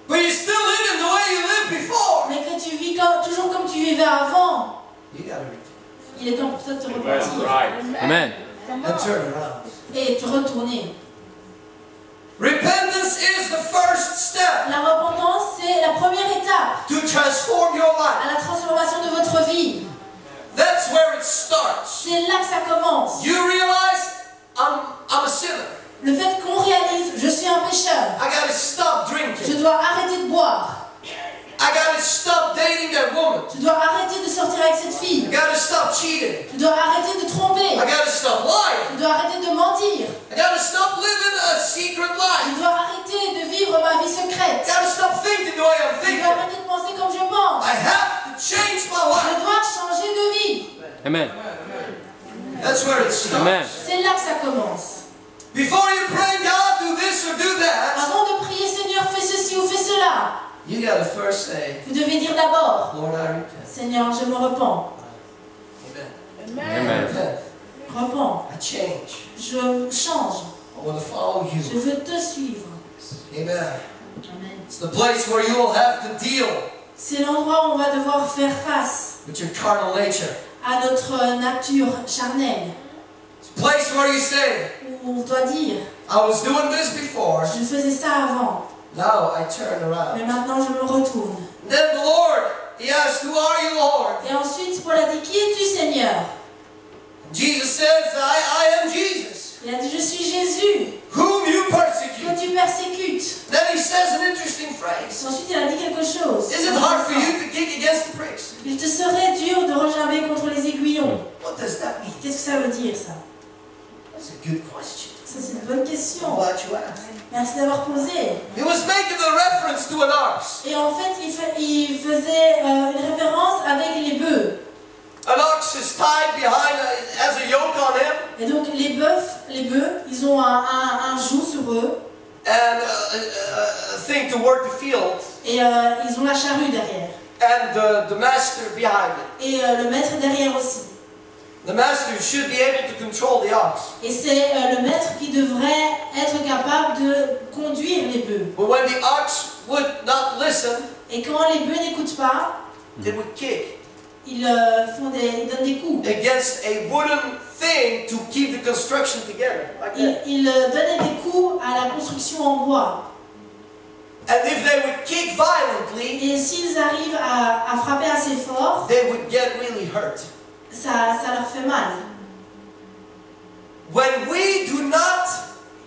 But you're still living the way you lived before. mais que tu vis toujours comme tu vivais avant, You gotta repent il est temps pour toi de te Amen. repentir Right. Amen. and turn around. et te retourner. Repentance is the first step La repentance, c'est la première étape to transform your life. à la transformation de votre vie. That's where it starts. C'est là que ça commence. You realize I'm a sinner. Le fait qu'on réalise, je suis un pécheur, I gotta stop je drinking. dois arrêter de boire, I gotta stop dating that woman. je dois arrêter de sortir avec cette I fille, gotta stop cheating. je dois arrêter de tromper, I gotta stop lying. je dois arrêter de mentir, I gotta stop living a secret life. je dois arrêter de vivre ma vie I secrète, gotta stop thinking the way I'm je thinking. dois arrêter de penser comme je pense, I have to change my je life. dois changer de vie. Amen. That's where it starts. Amen. C'est là que ça commence. Before you pray, God, do this or do that, Avant de prier, Seigneur, fais ceci ou fais cela, you gotta first say, vous devez dire d'abord, Lord, I repent. Seigneur, je me repens, Amen. I Amen. repent. repens, I change. je change, I want to follow je you. veux te suivre. Amen. Amen. It's the place where you will have to deal C'est l'endroit où on va devoir faire face with your carnal nature. à notre nature charnelle, It's a place where you say, où on doit dire, I was doing this before, je faisais ça avant, now I turn mais around. maintenant je me retourne. Then the Lord, He asked, who are you, Lord? Et ensuite, Paul a dit, qui es-tu, Seigneur? Jesus says, I am Jesus, Il a dit, je suis Jésus, whom you que persecute. tu persécutes. Then He says an interesting phrase. Ensuite, il a dit quelque chose. Is it hard for you to kick against the pricks? Il te serait dur de regimber contre les aiguillons. What does that mean? Qu'est-ce que ça veut dire, ça? That's a good question. Ça, c'est une bonne I'm question. glad you asked. Merci d'avoir posé. He was making a reference to an ox. Et en fait, il faisait une référence avec les bœufs. An ox is tied behind, has a yoke on him, Et donc, les bœufs, ils ont un joug sur eux. and a thing to work the field, Et ils ont la charrue derrière. and the master behind it. Et le maître derrière aussi. The master should be able to control the ox. Et c'est le maître qui devrait être capable de conduire les bœufs. But when the ox would not listen, Et quand les bœufs n'écoutent pas, it would kick ils donnent des coups. against a wooden thing to keep the construction together. Like that. Ils donnaient des coups à la construction en bois. And if they would kick violently, Et s'ils arrivent à frapper assez fort, they would get really hurt. ça leur fait mal. When we do not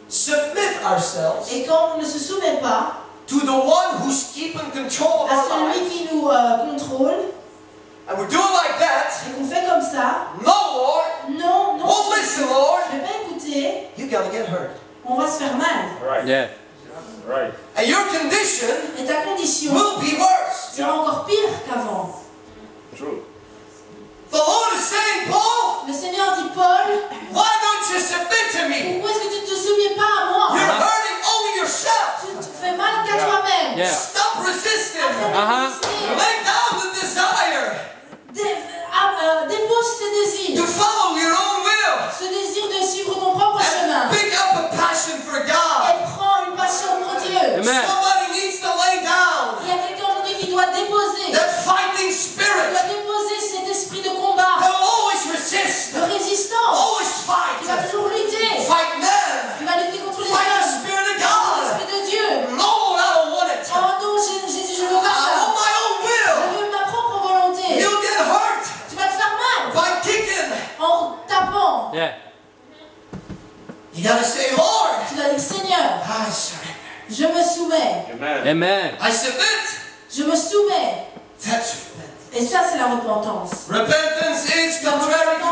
submit ourselves Et quand on ne se soumet pas to the one who's keeping control of à our celui lives, qui nous contrôle, and we do it like that, et qu'on fait comme ça, no Lord, non, non, won't listen Lord, je vais pas écouter, you're gonna get hurt. on va se faire mal. Right. Yeah. Right. And your condition Et ta condition will be worse. sera encore pire qu'avant. True. The Lord is saying, Paul, Le Seigneur dit, Paul, why don't you submit to me? pourquoi est-ce que tu ne te soumets pas à moi? You're hurting only yourself. Tu te fais mal qu'à toi-même. Yeah. Stop resisting. Arrête de Uh-huh. résister. Lay down the desire Dépose ce désir. to follow your own will. Ce désir de suivre ton propre chemin. And pick up a passion for God. Et prends une passion pour Dieu. Amen. Somebody needs to lay down Il y a quelqu'un aujourd'hui qui doit déposer. that fighting Il spirit doit déposer cet esprit de combat, that will always resist, de résistance. always Tu vas fight, toujours lutter. fight men, Tu vas lutter contre les fight the hommes. Spirit of Contre God. l'esprit de Dieu. No, I don't want it. Oh non, Jésus, je veux I pas ça. want my own Je will. veux ma propre volonté. You'll get hurt Tu vas te faire mal by kicking. en tapant. Yeah. You gotta say, Lord, Tu dois dire, Seigneur, I surrender. je me soumets. Amen. Amen. I submit. Je me soumets. That's repentance. Et ça, c'est la repentance. Repentance is contrary to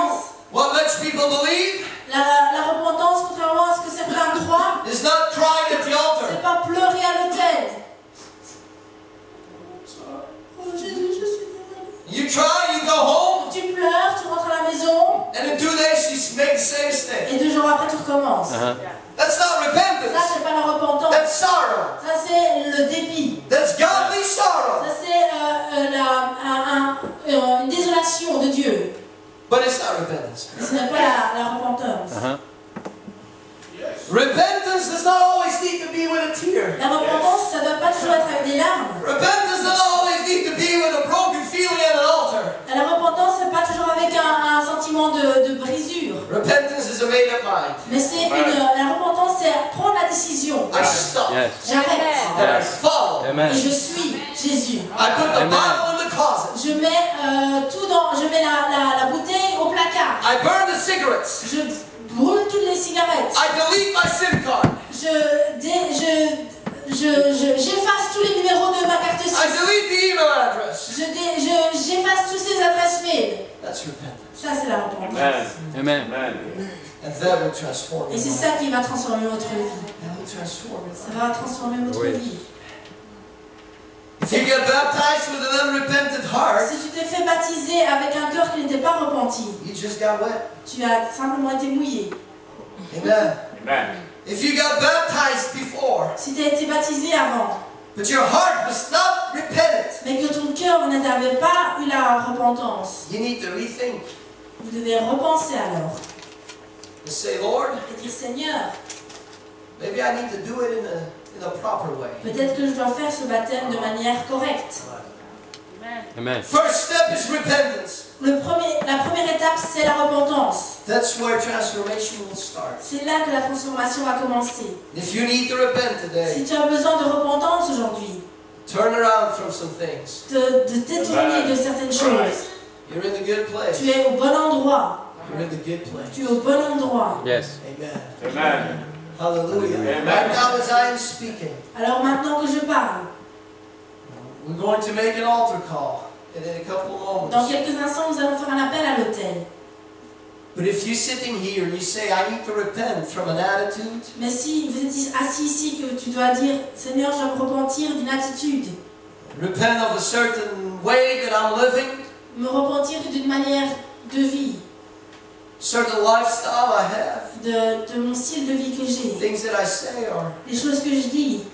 what much people believe. La repentance, contrairement à ce que certains croient, Is not crying at the c'est altar. pas pleurer à l'autel. Oh Jésus, je suis désolée. You cry, you go home, Tu pleures, tu rentres à la maison, and in 2 days you make the same mistake. et 2 jours après, tu recommences. Uh-huh. That's not Ça, repentance. c'est pas la repentance. That's sorrow. Ça, c'est le dépit. That's godly sorrow. Ça, c'est une désolation de Dieu. But it's not repentance. Ce n'est pas la repentance. Uh-huh. Repentance does not always need to be with a tear. La repentance, ça ne doit pas toujours être avec des larmes. Repentance does not always need to be with a broken feeling at an altar. La repentance, ce n'est pas toujours avec un sentiment de brisure. Repentance is a made up mind. Mais c'est la repentance, c'est prendre la décision. I stop. Yes. J'arrête. And I Yes. follow. Amen. Et je suis Jésus. I put the Amen. bottle in the closet. Je mets je mets la bouteille au placard. I burn the cigarettes. Je brûle toutes les cigarettes. I delete my SIM card. J'efface tous les numéros de ma carte I SIM. delete the email address. J'efface tous ces adresses mail. That's repentance. Ça, c'est la repentance. Amen. Amen. Amen. And that will transform Et your c'est life. ça qui va transformer votre vie. That will transform your Ça life. va transformer votre Oui. vie. If you get baptized with an unrepentant heart, Si tu t'es fait baptiser avec un cœur qui n'était pas repenti, you just got wet. tu as simplement été mouillé. Amen. Amen. If you got baptized before, Si tu as été baptisé avant, but your heart was not repentant, mais que ton cœur n'avait pas eu la repentance, you need to rethink vous devez repenser alors. and say, Lord, Et dire, Seigneur, maybe I need to do it in a proper way. peut-être que je dois faire ce baptême de manière correcte. Amen. First step is repentance. La première étape, c'est la repentance. That's where transformation will start. C'est là que la transformation va commencer. If you need to repent Si today, tu as besoin de repentance aujourd'hui, turn around from some things. de t'étonner de certaines choses, You're in the good place. tu es au bon endroit. You're in the good place. Tu es au bon endroit. Yes. Amen. Amen. Hallelujah. Amen. Right now as I am speaking, Alors maintenant que je parle, we're going to make an altar call in a couple of dans moments. quelques instants, nous allons faire un appel à l'autel. But if you're sitting here and you say, I need to repent from an attitude, Mais si vous êtes assis ici, que tu dois dire, Seigneur, je dois me repentir d'une attitude, repent of a certain way that I'm living, me repentir d'une manière de vie, certain lifestyle I have, de mon style de vie que j'ai, things that I say, or les choses que je dis,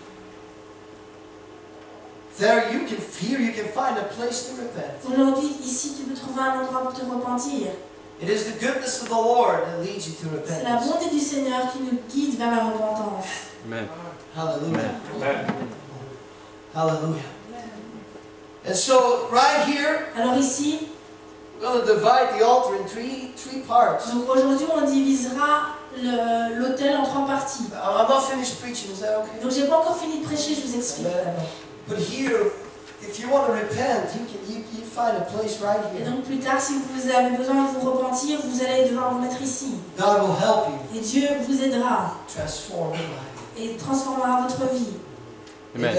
there you can find a place to repent. aujourd'hui, ici, tu peux trouver un endroit pour te repentir. It is the goodness of the Lord that leads you to C'est la repentance. bonté du Seigneur qui nous guide vers la repentance. Amen. Hallelujah. Amen. Hallelujah. And so right here, Alors ici, we're going to divide the altar in three parts. donc aujourd'hui, on divisera l'autel en 3 parties. I'm not finished preaching, is that okay? Donc j'ai pas encore fini de prêcher, je vous explique. But here, if you want to repent, you find a place right Et here. donc plus tard, si vous avez besoin de vous repentir, vous allez devoir vous mettre ici. God will help you Et Dieu vous aidera transform your life. et transformera votre vie. Amen.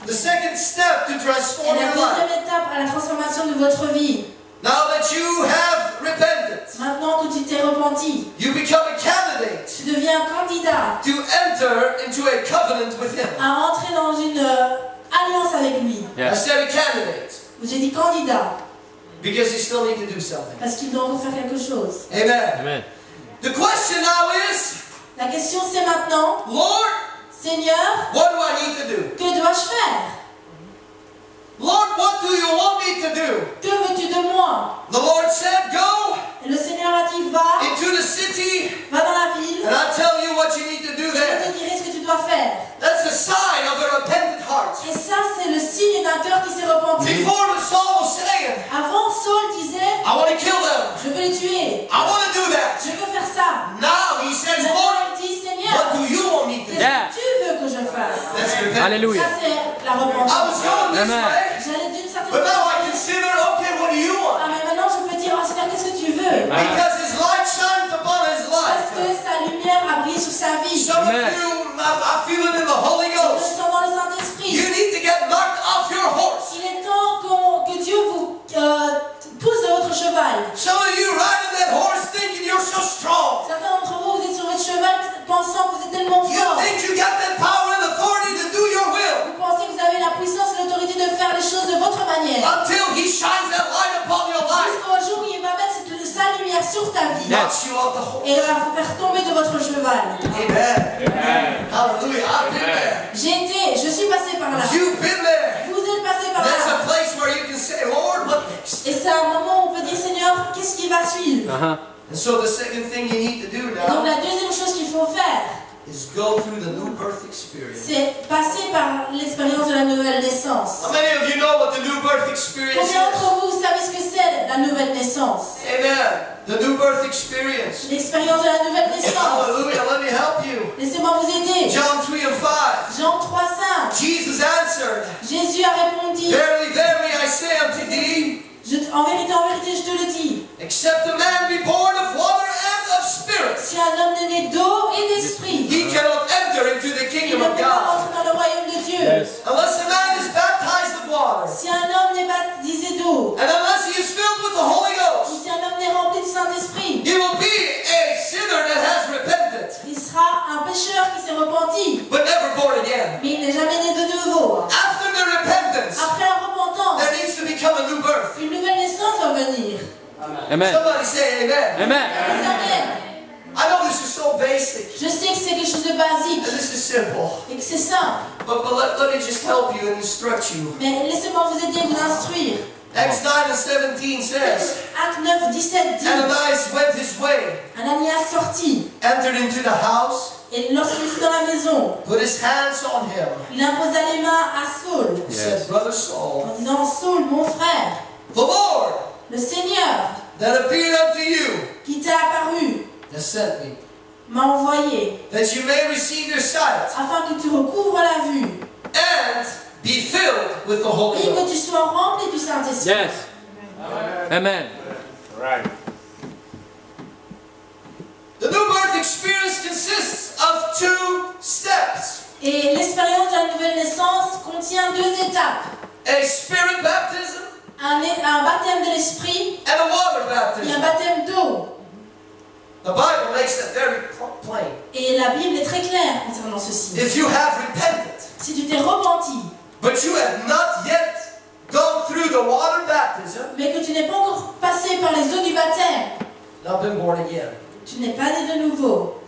The second step to Et transform la your deuxième life. étape à la transformation de votre vie, Now that you have repented, maintenant que tu t'es repenti, you become a candidate tu deviens candidat to enter into a covenant with Him. à entrer dans une alliance avec lui. I Yes. said a candidate J'ai dit candidat because you still need to do something. parce qu'il doit encore faire quelque chose. Amen. Amen. The question now is, La question c'est maintenant, Lord, Seigneur, what do I need to do? que dois-je faire? Lord, what do you want me to do? Que veux-tu de moi? The Lord said, go Et le Seigneur a dit, va into the city dans la ville, and I'll tell you what you need to do je there. te dirai ce que tu dois faire. That's a sign of a repentant heart. Et ça, c'est le signe d'un cœur qui s'est repenti. Before the Saul was saying, Avant, Saul disait, I want to kill them. je veux les tuer, I want to do that. je veux faire ça. Now he says, Lord, Maintenant, il dit, Seigneur, what do you want me to do? qu'est-ce Yeah. que tu veux que je fasse? That's repentance. Alléluia. Ça, c'est la I was repentance. going this Amen. way, J'allais d'une certaine but now I manière. consider, okay, what do you want? Ah, mais maintenant, je peux dire, oh, Seigneur, qu'est-ce que tu veux? Because his light shines upon his Parce que life. sa lumière a brillé sur sa vie. Some of Amen. you, I feel it in the Holy Je le Ghost. sens dans le Saint-Esprit. You need to get knocked off your horse. Il est temps que Dieu vous pousse de votre cheval. Some of you riding that horse thinking you're so strong. Certains d'entre vous, vous êtes sur votre cheval pensant que vous êtes tellement You fort. think you got that power and authority to do your will. Vous pensez que vous avez la puissance et l'autorité de faire les choses de votre manière. Until he shines that light upon your life. Jusqu'au jour où il va mettre sa lumière sur ta vie. Knocks you off the horse. Et il va vous faire tomber de votre cheval. Amen. Hallelujah. I've been there. Je suis passé par là. You've been there. Vous êtes passé par That's là. a place where you can say, Lord, what next? Et c'est un moment où on peut dire, Seigneur, qu'est-ce qui va suivre? And so the second thing you need to do Et donc now la deuxième chose qu'il faut faire, is go through the new birth experience. c'est passer par l'expérience de la nouvelle naissance. How many of you know what the new birth experience Combien is? d'entre vous savez ce que c'est la nouvelle naissance? Amen. The new birth experience. L'expérience de la nouvelle naissance. Hallelujah. Let me help you. Laissez-moi vous aider. John 3 and 5. Jean 3,5. Jesus answered, Jésus a répondu, Verily, verily, I say unto thee, en vérité, je te le dis, except a man be born of water and of spirit, si un homme n'est né d'eau et d'esprit, he cannot enter into the il kingdom ne of peut pas God. entrer dans le royaume de Dieu. Unless a man is baptized of water, Si un homme n'est baptisé d'eau, and unless he is filled with the Holy ou Ghost, si un homme n'est rempli du Saint-Esprit, he will be a sinner that has repented, il sera un pécheur qui s'est repenti, but never born again. mais il n'est jamais né de nouveau. After the repentance, Après la repentance, there needs to become a new birth. une nouvelle naissance va venir. Amen. Somebody say amen. Amen. Amen. I know this is so basic, Je sais que c'est quelque chose de basique and this is simple, et que c'est simple, but let me just help you and instruct you. mais laissez-moi vous aider, vous instruire. Acts 9 and 17 says, Acte 9, 17 dit, Ananias went his way, Ananias sortit, entered into the house, et lorsqu'il fut dans la maison, put his hands on him. il imposa les mains à Saul, He said, Brother Saul, en disant, Saul, mon frère, the Lord le Seigneur that appeared unto you qui t'a apparu has sent me, m'a envoyé, that you may receive your sight afin que tu recouvres la vue and be filled with the Holy et que Ghost. tu sois rempli du Saint-Esprit. Yes. Amen. Right. The new birth experience consists of 2 steps. Et l'expérience de la nouvelle naissance contient 2 étapes. A spirit baptism Un baptême de l'esprit and a water et un baptism. baptême d'eau. The Bible makes that very plain. Et la Bible est très claire concernant ceci. If you have repented, Si tu t'es repenti, but you have not yet gone through the water baptism, mais que tu n'es pas encore passé par les eaux du baptême, not been born again. tu n'es pas né de nouveau.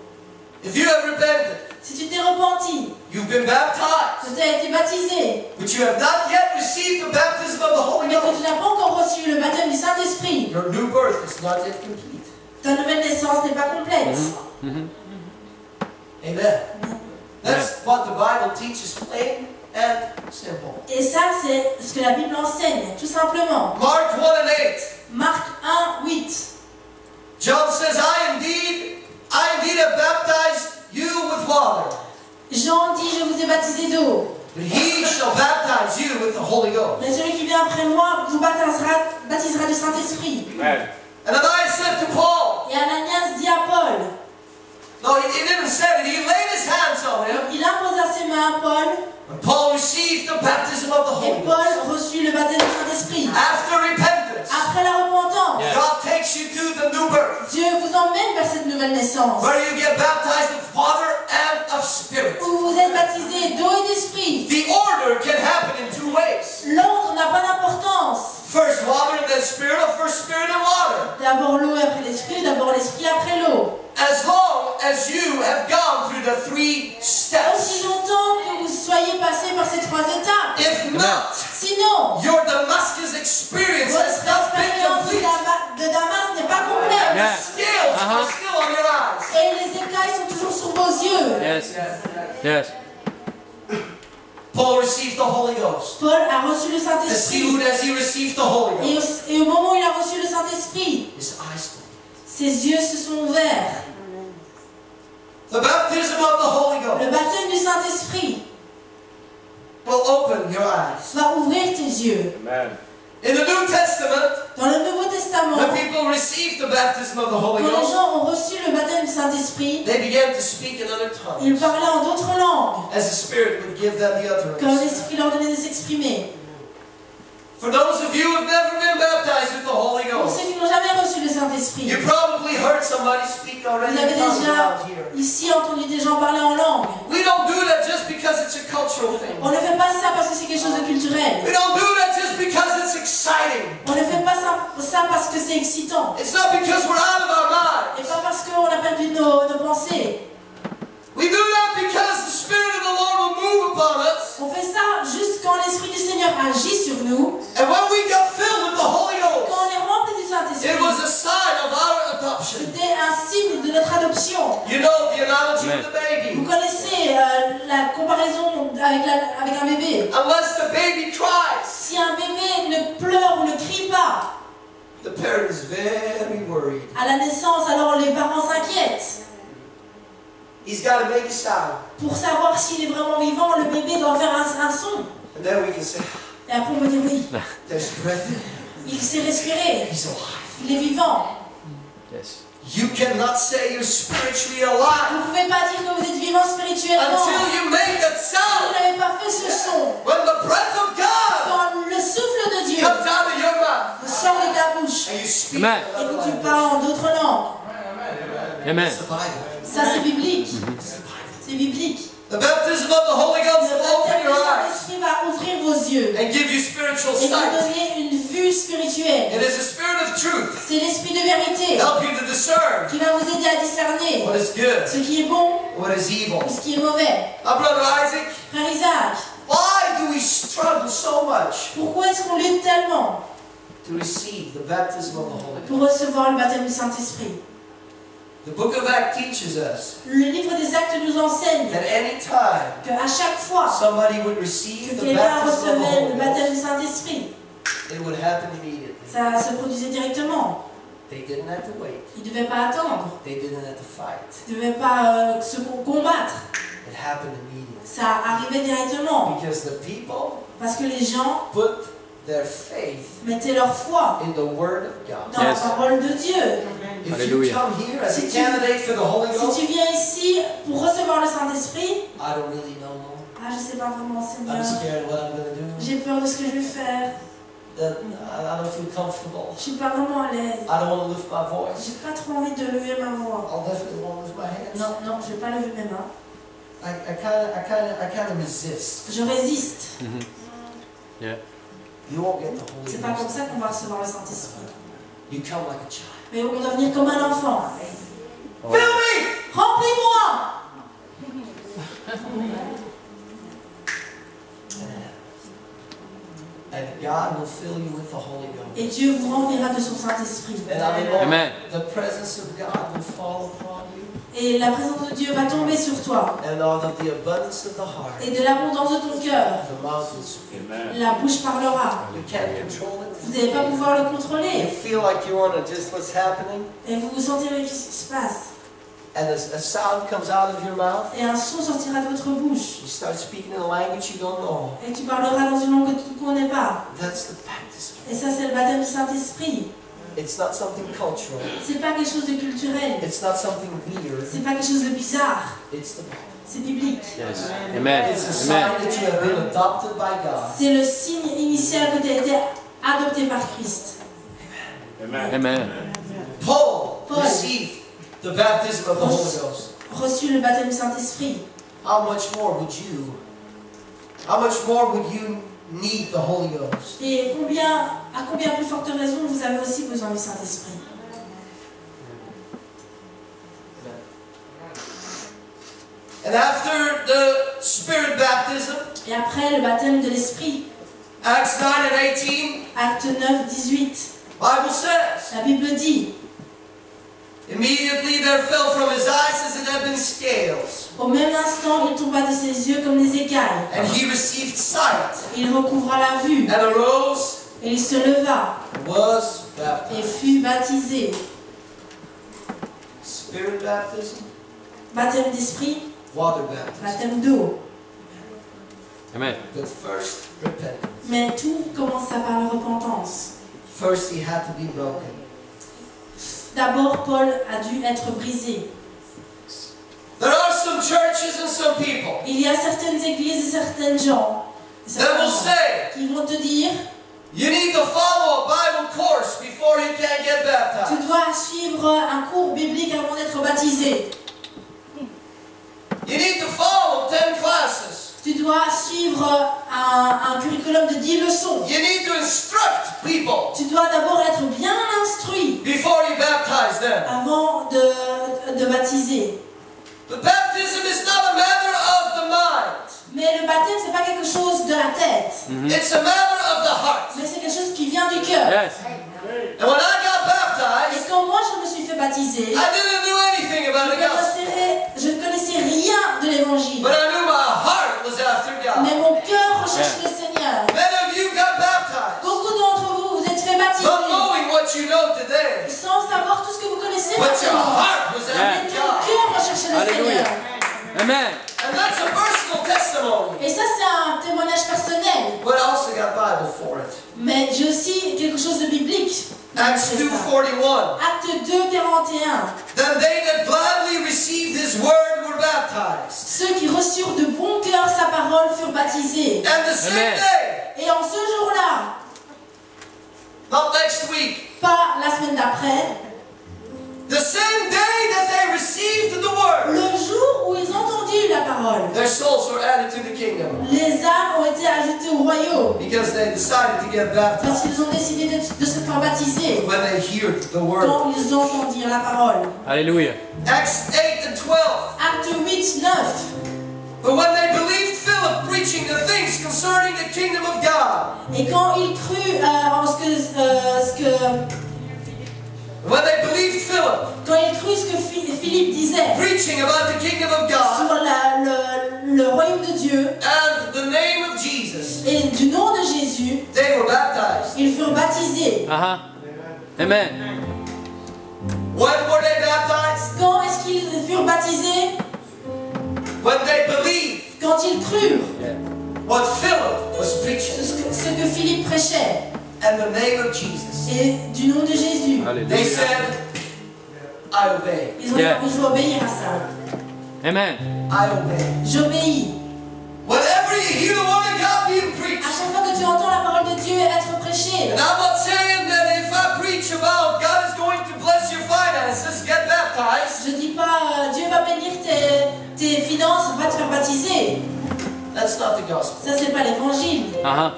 If you have repented, Si tu t'es repenti, you've been baptized, que tu as été baptisé, but you have not yet received the baptism of the Holy mais que Ghost, tu n'as pas encore reçu le baptême du Saint-Esprit, your new birth is not yet complete. ta nouvelle naissance n'est pas complète. Amen. That's what the Bible teaches, plain and simple. Et ça, c'est ce que la Bible enseigne, tout simplement. Mark 1 and 8. Marc 1, 8. John says, I indeed, I I indeed have baptized you with water, Jean dit, je vous ai baptisé d'eau. but he shall baptize you with the Holy Ghost. Mais celui qui vient après moi vous baptisera du Saint-Esprit. Amen. And Ananias said to Paul, Et Ananias dit à Paul, no, he didn't say it, he laid his hands on him, il imposa ses mains à Paul, and Paul received the baptism of the et Holy Paul Ghost. reçut le baptême du Saint-Esprit. After repentance, Après la repentance, Yes. God takes you to the new birth, Dieu vous emmène vers cette nouvelle naissance, where you get baptized with water and of spirit. où vous êtes baptisés d'eau et d'esprit. The order can happen in two ways. L'ordre n'a pas d'importance. First water and then spirit, or first spirit and water. D'abord l'eau et après l'esprit, d'abord l'esprit après l'eau. As long as you have gone through the three Aussi steps. longtemps que vous soyez passés par ces trois étapes. If not, Sinon, your Damascus experience has votre not been expérience complete. de Damas n'est pas complète. The scales are still on your eyes. Et les écailles sont toujours sur vos yeux. Yes. Yes. Paul received the Holy Ghost. Paul a reçu le As Saint-Esprit. he received the Holy Ghost, Et au moment où il a reçu le Saint-Esprit, his eyes opened. ses yeux se sont ouverts. The baptism of the Holy Le Ghost baptême du Saint-Esprit will open your eyes. va ouvrir tes yeux. Amen. In the New Testament, Dans le Nouveau Testament, the people received the baptism of the Holy quand les Ghost. gens ont reçu le baptême du Saint-Esprit, They began to speak in other ils tongues parlaient en d'autres langues, as the Spirit would give them the quand utterance. l'Esprit leur donnait de s'exprimer. For those of you who have never been baptized with the Holy Pour Ghost, ceux qui n'ont jamais reçu le Saint-Esprit, you probably heard somebody speak already vous avez in tongues déjà around here. ici entendu des gens parler en langue. We don't do that just because it's a cultural thing. On ne fait pas ça parce que c'est quelque chose de culturel. We don't do that just because it's exciting. On ne fait pas ça parce que c'est excitant. It's not because we're out of our Et minds. pas parce qu'on a perdu nos pensées. We do that because the Spirit of the Lord will move upon us. On fait ça juste quand l'Esprit du Seigneur agit sur nous. And when we got filled with the Holy Quand Ghost, on est rempli du it Saint-Esprit, was a sign of our adoption. c'était un signe de notre adoption. You know the analogy Amen. of the baby. Vous connaissez la comparaison avec un bébé. Unless the baby cries, Si un bébé ne pleure ou ne crie pas the parent is very worried. à la naissance, alors les parents s'inquiètent. He's got to make a sound. Pour savoir s'il est vraiment vivant, le bébé doit faire un son. And then we can say, Et après on me dit oui, there's breath in him. il sait respirer, He's alive. il est vivant. Yes. You cannot say you're spiritually Vous alive ne pouvez pas dire que vous êtes vivant spirituellement until you make that si vous sound. n'avez pas fait ce son. When the breath of God Quand le souffle de Dieu comes out of your mouth sort de ta bouche and you speak Amen. in et another que tu language. parles en d'autres langues, Amen. It's the Bible. ça c'est biblique. It's the Bible. C'est biblique. The baptism of the Holy Le Ghost will open baptême du your eyes Saint-Esprit va ouvrir vos yeux and give you spiritual et vous sight. donner une vue spirituelle. It is the Spirit of truth C'est l'Esprit de vérité help you to discern qui va vous aider à discerner what is good, ce qui est bon what is evil. ou ce qui est mauvais. Now, Brother Isaac, Frère Isaac, why do we struggle so much pourquoi est-ce qu'on lutte tellement to receive the baptism of the Holy pour Ghost? recevoir le baptême du Saint-Esprit? The book of Acts teaches us Le livre des Actes nous enseigne that any time qu'à chaque fois somebody would que receive the quelqu'un baptism of the recevait le Holy baptême Ghost, du Saint-Esprit, it would happen immediately. ça se produisait directement. They didn't have to wait. Ils ne devaient pas attendre, They didn't have to fight. ils ne devaient pas se combattre. It happened immediately. Ça arrivait directement Because the people parce que les gens put their faith mettaient leur foi in the Word of God. dans la Yes. parole de Dieu. If you Hallelujah. come here as a Si tu- candidate for the Holy Si Ghost, tu viens ici pour recevoir le Saint-Esprit, I don't really know, Lord. je ne sais pas vraiment, Seigneur, I'm scared of what I'm going to do. j'ai peur de ce que je vais faire, I don't feel comfortable. je ne suis pas vraiment à l'aise, I don't want to lift my voice. j'ai pas trop envie de lever ma voix. I'll definitely want to lift my hands. Non, non, je ne vais pas lever mes mains. I kind of resist. Je résiste. Yeah. You won't get the Holy C'est pas comme Ghost. ça qu'on va recevoir le Saint-Esprit. You come like a child. Mais on doit venir comme un enfant. Oh. Fill me! Remplis-moi! And God will fill you with the Holy Ghost. Et Dieu vous remplira de son Saint-Esprit. And I mean, Amen. the presence of God will fall upon you. Et la présence de Dieu va tomber sur toi. And out of the abundance of the heart, Et de l'abondance de ton cœur, the mouth will speak. Amen. la bouche parlera. You can't control it. Vous n'allez pas pouvoir le You contrôler. feel like you want to just what's happening. Et vous vous sentirez qu'est-ce qui se passe. and a sound comes out of your mouth. et un son sortira de votre bouche. You start speaking in a language you don't know. Et tu parleras dans une langue que tu ne connais pas. That's the baptism. Et ça, c'est le baptême du Saint-Esprit. It's not something cultural. C'est pas quelque chose de culturel. It's not something weird. C'est pas quelque chose de bizarre. It's the baptism. C'est biblique. Yes. Amen. It's a sign Amen. that you have been adopted by God. C'est le signe initial que tu as été adopté par Christ. Amen. Amen. Paul Paul. received the baptism of the Holy Ghost. Reçu le baptême du Saint-Esprit. How much more would you need the Holy Ghost? Et à combien plus forte raison vous avez aussi besoin du Saint-Esprit. And after the Spirit baptism, Et après le baptême de l'Esprit, Acts 9 and 18, acte 9, 18, Bible says, la Bible dit, immediately there fell from his eyes as it had been scales, au même instant, il tomba de ses yeux comme des écailles. and he received sight, Il recouvra la vue, and arose, et il se leva, and was et baptized. fut baptisé. Spirit baptism, Baptême d'Esprit, water baptism. baptême d'eau. Amen. But first, repentance. Mais tout commença par la repentance. First, he had to be broken. D'abord, Paul a dû être brisé. There are some churches and some people Il y a certaines églises et certains gens that will say, qui vont te dire, you need to follow a Bible course before you can get tu baptized. dois suivre un cours biblique avant d'être baptisé. You need to follow 10 classes. Tu dois suivre un curriculum de 10 leçons. You need to instruct people Tu dois d'abord être bien instruit before you baptize them. avant de baptiser. But baptism is not a matter of the mind. Mais le baptême, c'est pas quelque chose de la tête, It's a matter of the heart. mais c'est quelque chose qui vient du cœur. Yes. And when I got Et baptized, quand moi je me suis fait baptiser, I didn't know anything about the gospel. je ne connaissais rien de l'évangile. But I knew my heart was after Mais God. mon cœur recherche le Seigneur. Many of you got baptized, Beaucoup d'entre vous, vous êtes fait baptiser not knowing what you know today. sans savoir tout ce que vous connaissez But your maintenant. heart was Mais after ton God. cœur recherchait le Alléluia. Seigneur. Amen. And that's a personal testimony. Et ça, c'est un témoignage personnel. But I also got Bible for it. Mais j'ai aussi quelque chose de biblique. Acts 2:41. Acte 2, 41. Then they that gladly received his word were baptized. Ceux qui reçurent de bon cœur sa parole furent baptisés. And the same Amen. day, Et en ce jour-là, not next week, pas la semaine d'après, the same day that they received the word, le jour où ils ont entendu la parole, their souls were added to the kingdom les âmes ont été ajoutées au royaume. because they decided to get Parce baptized qu'ils ont décidé de se faire baptiser when they hear the word. quand ils ont entendu la parole. Alléluia. Acts 8 and 12. Acte 8, 9. But when they believed Philip preaching the things concerning the kingdom of God, Et quand ils crurent en when they believed Philip ce que Philippe disait preaching about the kingdom of God sur le royaume de Dieu and the name of Jesus, et du nom de Jésus, they were baptized. ils furent baptisés. Aha. Amen. When were they baptized? Quand est-ce qu'ils furent baptisés? When they believed Quand ils crurent what Philip was preaching ce que Philippe prêchait and the name of Jesus. et du nom de Jésus. They Alléluia. said, I obey. Ils ont Yeah. dit, je vais obéir à ça. Amen. I obey. J'obéis. Whenever you hear the word of God being À preached, chaque fois que tu entends la parole de Dieu être prêchée, and I'm not saying that if I preach about God is going to bless your finances, get baptized. je dis pas Dieu va bénir tes finances, va te faire baptiser. That's not the gospel. Ça c'est pas l'évangile. Aha.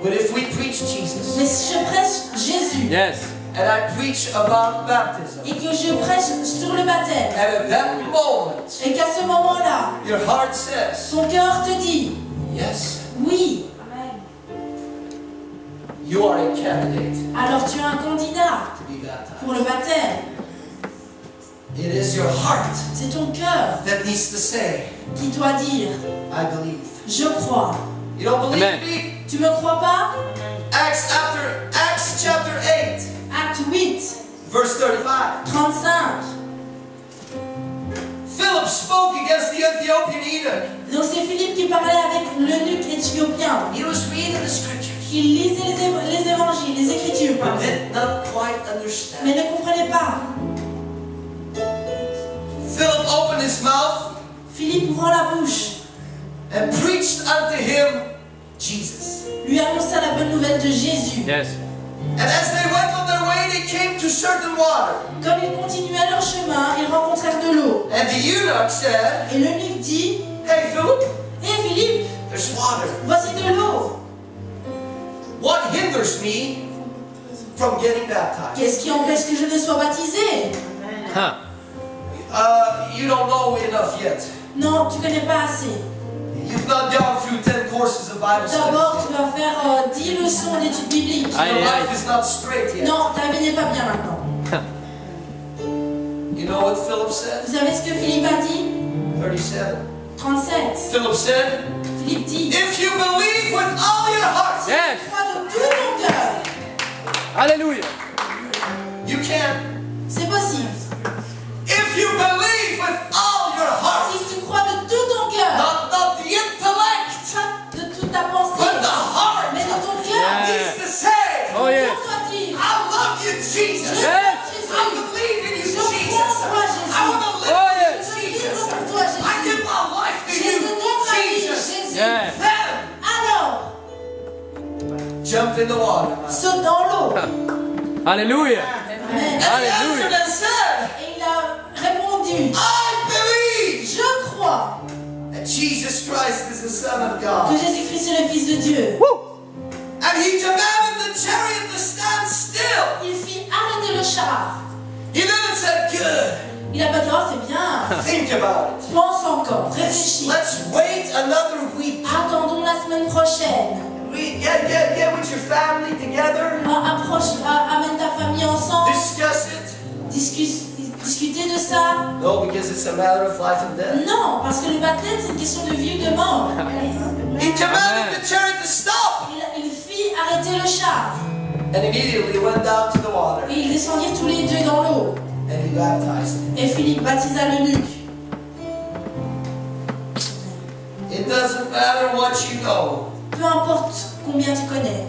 But if we preach Jesus, Mais si je prêche Jésus Yes. and I preach about baptism, et que je prêche sur le baptême and at that moment, et qu'à ce moment-là, your heart says, ton cœur te dit yes, oui, you are a candidate alors tu es un candidat to be baptized. pour le baptême. It is your heart C'est ton cœur that needs to say, qui doit dire I believe. je crois. You don't believe Amen. me? Tu me crois pas? Acts chapter 8, Acte 8, verse 35. 35. Philip spoke against the Ethiopian eunuch. Donc c'est Philippe qui parlait avec l'eunuque éthiopien. He was reading the scriptures, Il lisait les évangiles, les écritures, but pardon. did not quite Mais understand. ne comprenait pas. Philip opened his mouth Philippe ouvrant la bouche, and preached unto him Jesus. lui annonça la bonne nouvelle de Jésus. Yes. And as they went on their way, they came to certain water. Comme ils continuaient leur chemin, ils rencontrèrent de l'eau. And the eunuch said, Et l'eunuque dit, Hey Philip, hé Philippe, there's water. voici de l'eau. What hinders me from getting baptized? Qu'est-ce qui empêche que je ne sois baptisé? Huh. You don't know enough yet. Non, tu connais pas assez. You've not gone through 10 courses of Bible study. D'abord, tu vas faire 10 leçons d'études bibliques. Aïe, Your aïe. life is not straight yet. Non, ta vie n'est pas bien maintenant. You know what Philip said? Vous savez ce que Philippe a dit? 37. 37. Philip said, Philippe dit, if you believe with all your heart, Yes. crois de tout ton cœur. Alléluia. you can. C'est possible. If you believe with all your heart, Si tu crois de tout ton cœur, not the intellect, pas de toute ta pensée, but the heart, mais de ton cœur, Yeah. needs to say, Oh yes. dois dire, I love you, Jesus. Yes. I believe in you, Je crois Jesus. en toi, Jésus. I want to live Oh for yes. you, Je Jesus. vis pour toi, I Jésus. give my life to Je te you, donne ma vie, Jesus. Jésus. Yes. Then Alors, jump in the water. saute dans l'eau. Alléluia. Amen. And he Hallelujah. answered and said, Et il a répondu, I believe je crois that Jesus Christ is the Son of que God. Jésus-Christ est le Fils de Dieu. And he commanded the chariot to stand still. Il fit arrêter le char. He then said, good. Il n'a pas dit, oh c'est bien, Think about it. pense encore, réfléchis. Let's wait another week. Attendons la semaine prochaine. Get with your family together. Amène ta famille ensemble, Discuss it. discuter de ça. No, because it's a matter of life and death. Non, parce que le baptême c'est une question de vie ou de mort. He commanded the chariot to stop. Il fit arrêter le char. And immediately he went down to the water. Et ils descendirent tous les deux dans l'eau. And he baptized him. Et Philippe baptisa l'eunuque. It doesn't matter what you know. Peu importe combien tu connais,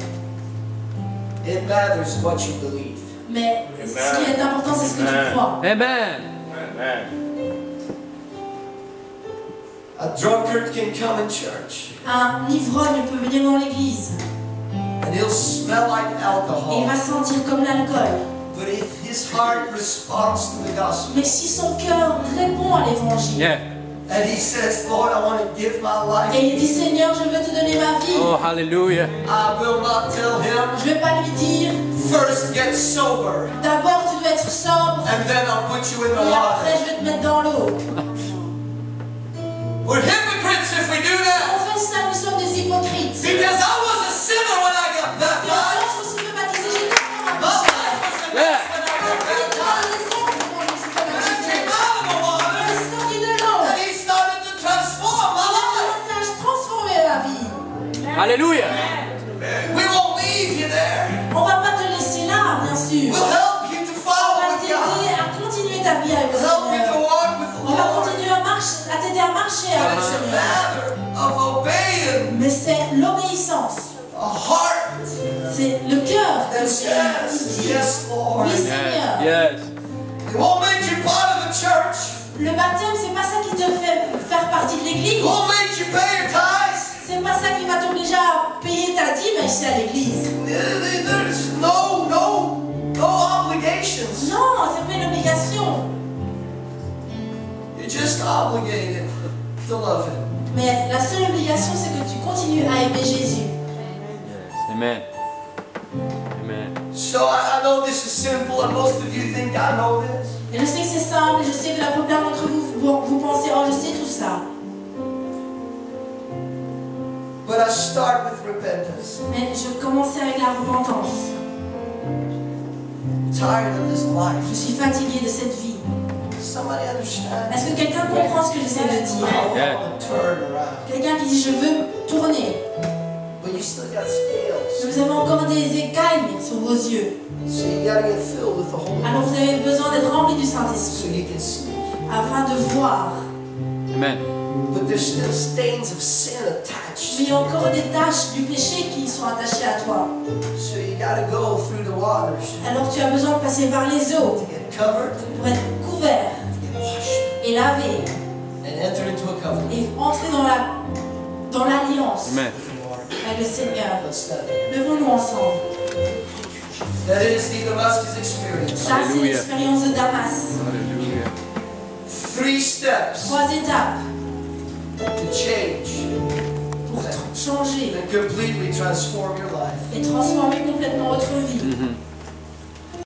It matters what you believe. mais ce qui est important c'est ce que tu crois. Amen. Amen. A drunkard can come in church. Un ivrogne peut venir dans l'église And he'll smell like et il alcohol. va sentir comme l'alcool. But if his heart responds to the gospel, Mais si son cœur répond à l'évangile Yeah. and he says, Lord, I want to give my life et il to dit you, Seigneur je veux te donner ma vie, Oh, hallelujah. I will not tell him, je vais pas lui dire first get sober, d'abord tu dois être sobre and then I'll put you in the et après water. je vais te mettre dans l'eau. We're hypocrites if we do that. On fait ça, nous sommes des hypocrites. Because I was a sinner when I got Et quand baptized. je me suis fait baptiser, j'étais My dans la life was a Yeah. mess when I got baptized. And I came out of the water, and he started to transform my life. Alléluia. We won't leave you there. On va pas te laisser là, bien sûr. We'll help you to On follow va with God. t'aider à continuer ta vie avec le Help you to Seigneur. walk with the On va Lord. continuer à t'aider à marcher And avec le it's a Seigneur. matter of obeying Mais c'est l'obéissance. a heart C'est le cœur that qui says, dit yes, Lord. oui Yes. Seigneur. Yes. It won't make you part of the church. Le baptême, c'est pas ça qui te fait faire partie de It l'église. won't make you pay your tithes. C'est pas ça qui va t'obliger à payer ta dîme ici à l'église. There's no obligations. Non, c'est pas une obligation. You're just obligated to love Him. Mais la seule obligation, c'est que tu continues à aimer Jésus. Yes. Amen. Amen. So I know this is simple, and most of you think I know this. Et je sais que c'est simple, et je sais que la plupart d'entre vous pensez, oh, je sais tout ça. But I start with repentance. Mais je commençais avec la repentance. Tired of this Je life. suis fatiguée de cette vie. Somebody understand? Est-ce que quelqu'un comprend ce que j'essaie de dire? I want to turn around. Quelqu'un qui dit, je veux tourner. But you still got scales. Mais vous avez encore des écailles sur vos yeux. So you gotta get filled with the Holy Alors Ghost vous avez besoin d'être rempli du so Saint-Esprit you can see. afin de voir. Amen. but there's still stains of sin attached. Mais il y a encore des taches du péché qui sont attachées à toi. So you got to go through the waters Alors tu as besoin de passer par les eaux to get covered, pour être couvert to get washed, et lavé and enter into a covenant. et entrer dans l'alliance Amen. avec le Seigneur. Let's stand together. Levons-nous ensemble. That is the Damascus experience. Ça, c'est Alléluia. l'expérience de Damas. Hallelujah. 3 steps 3 étapes to change pour changer and completely transform your life. et transformer complètement votre vie. Mhm.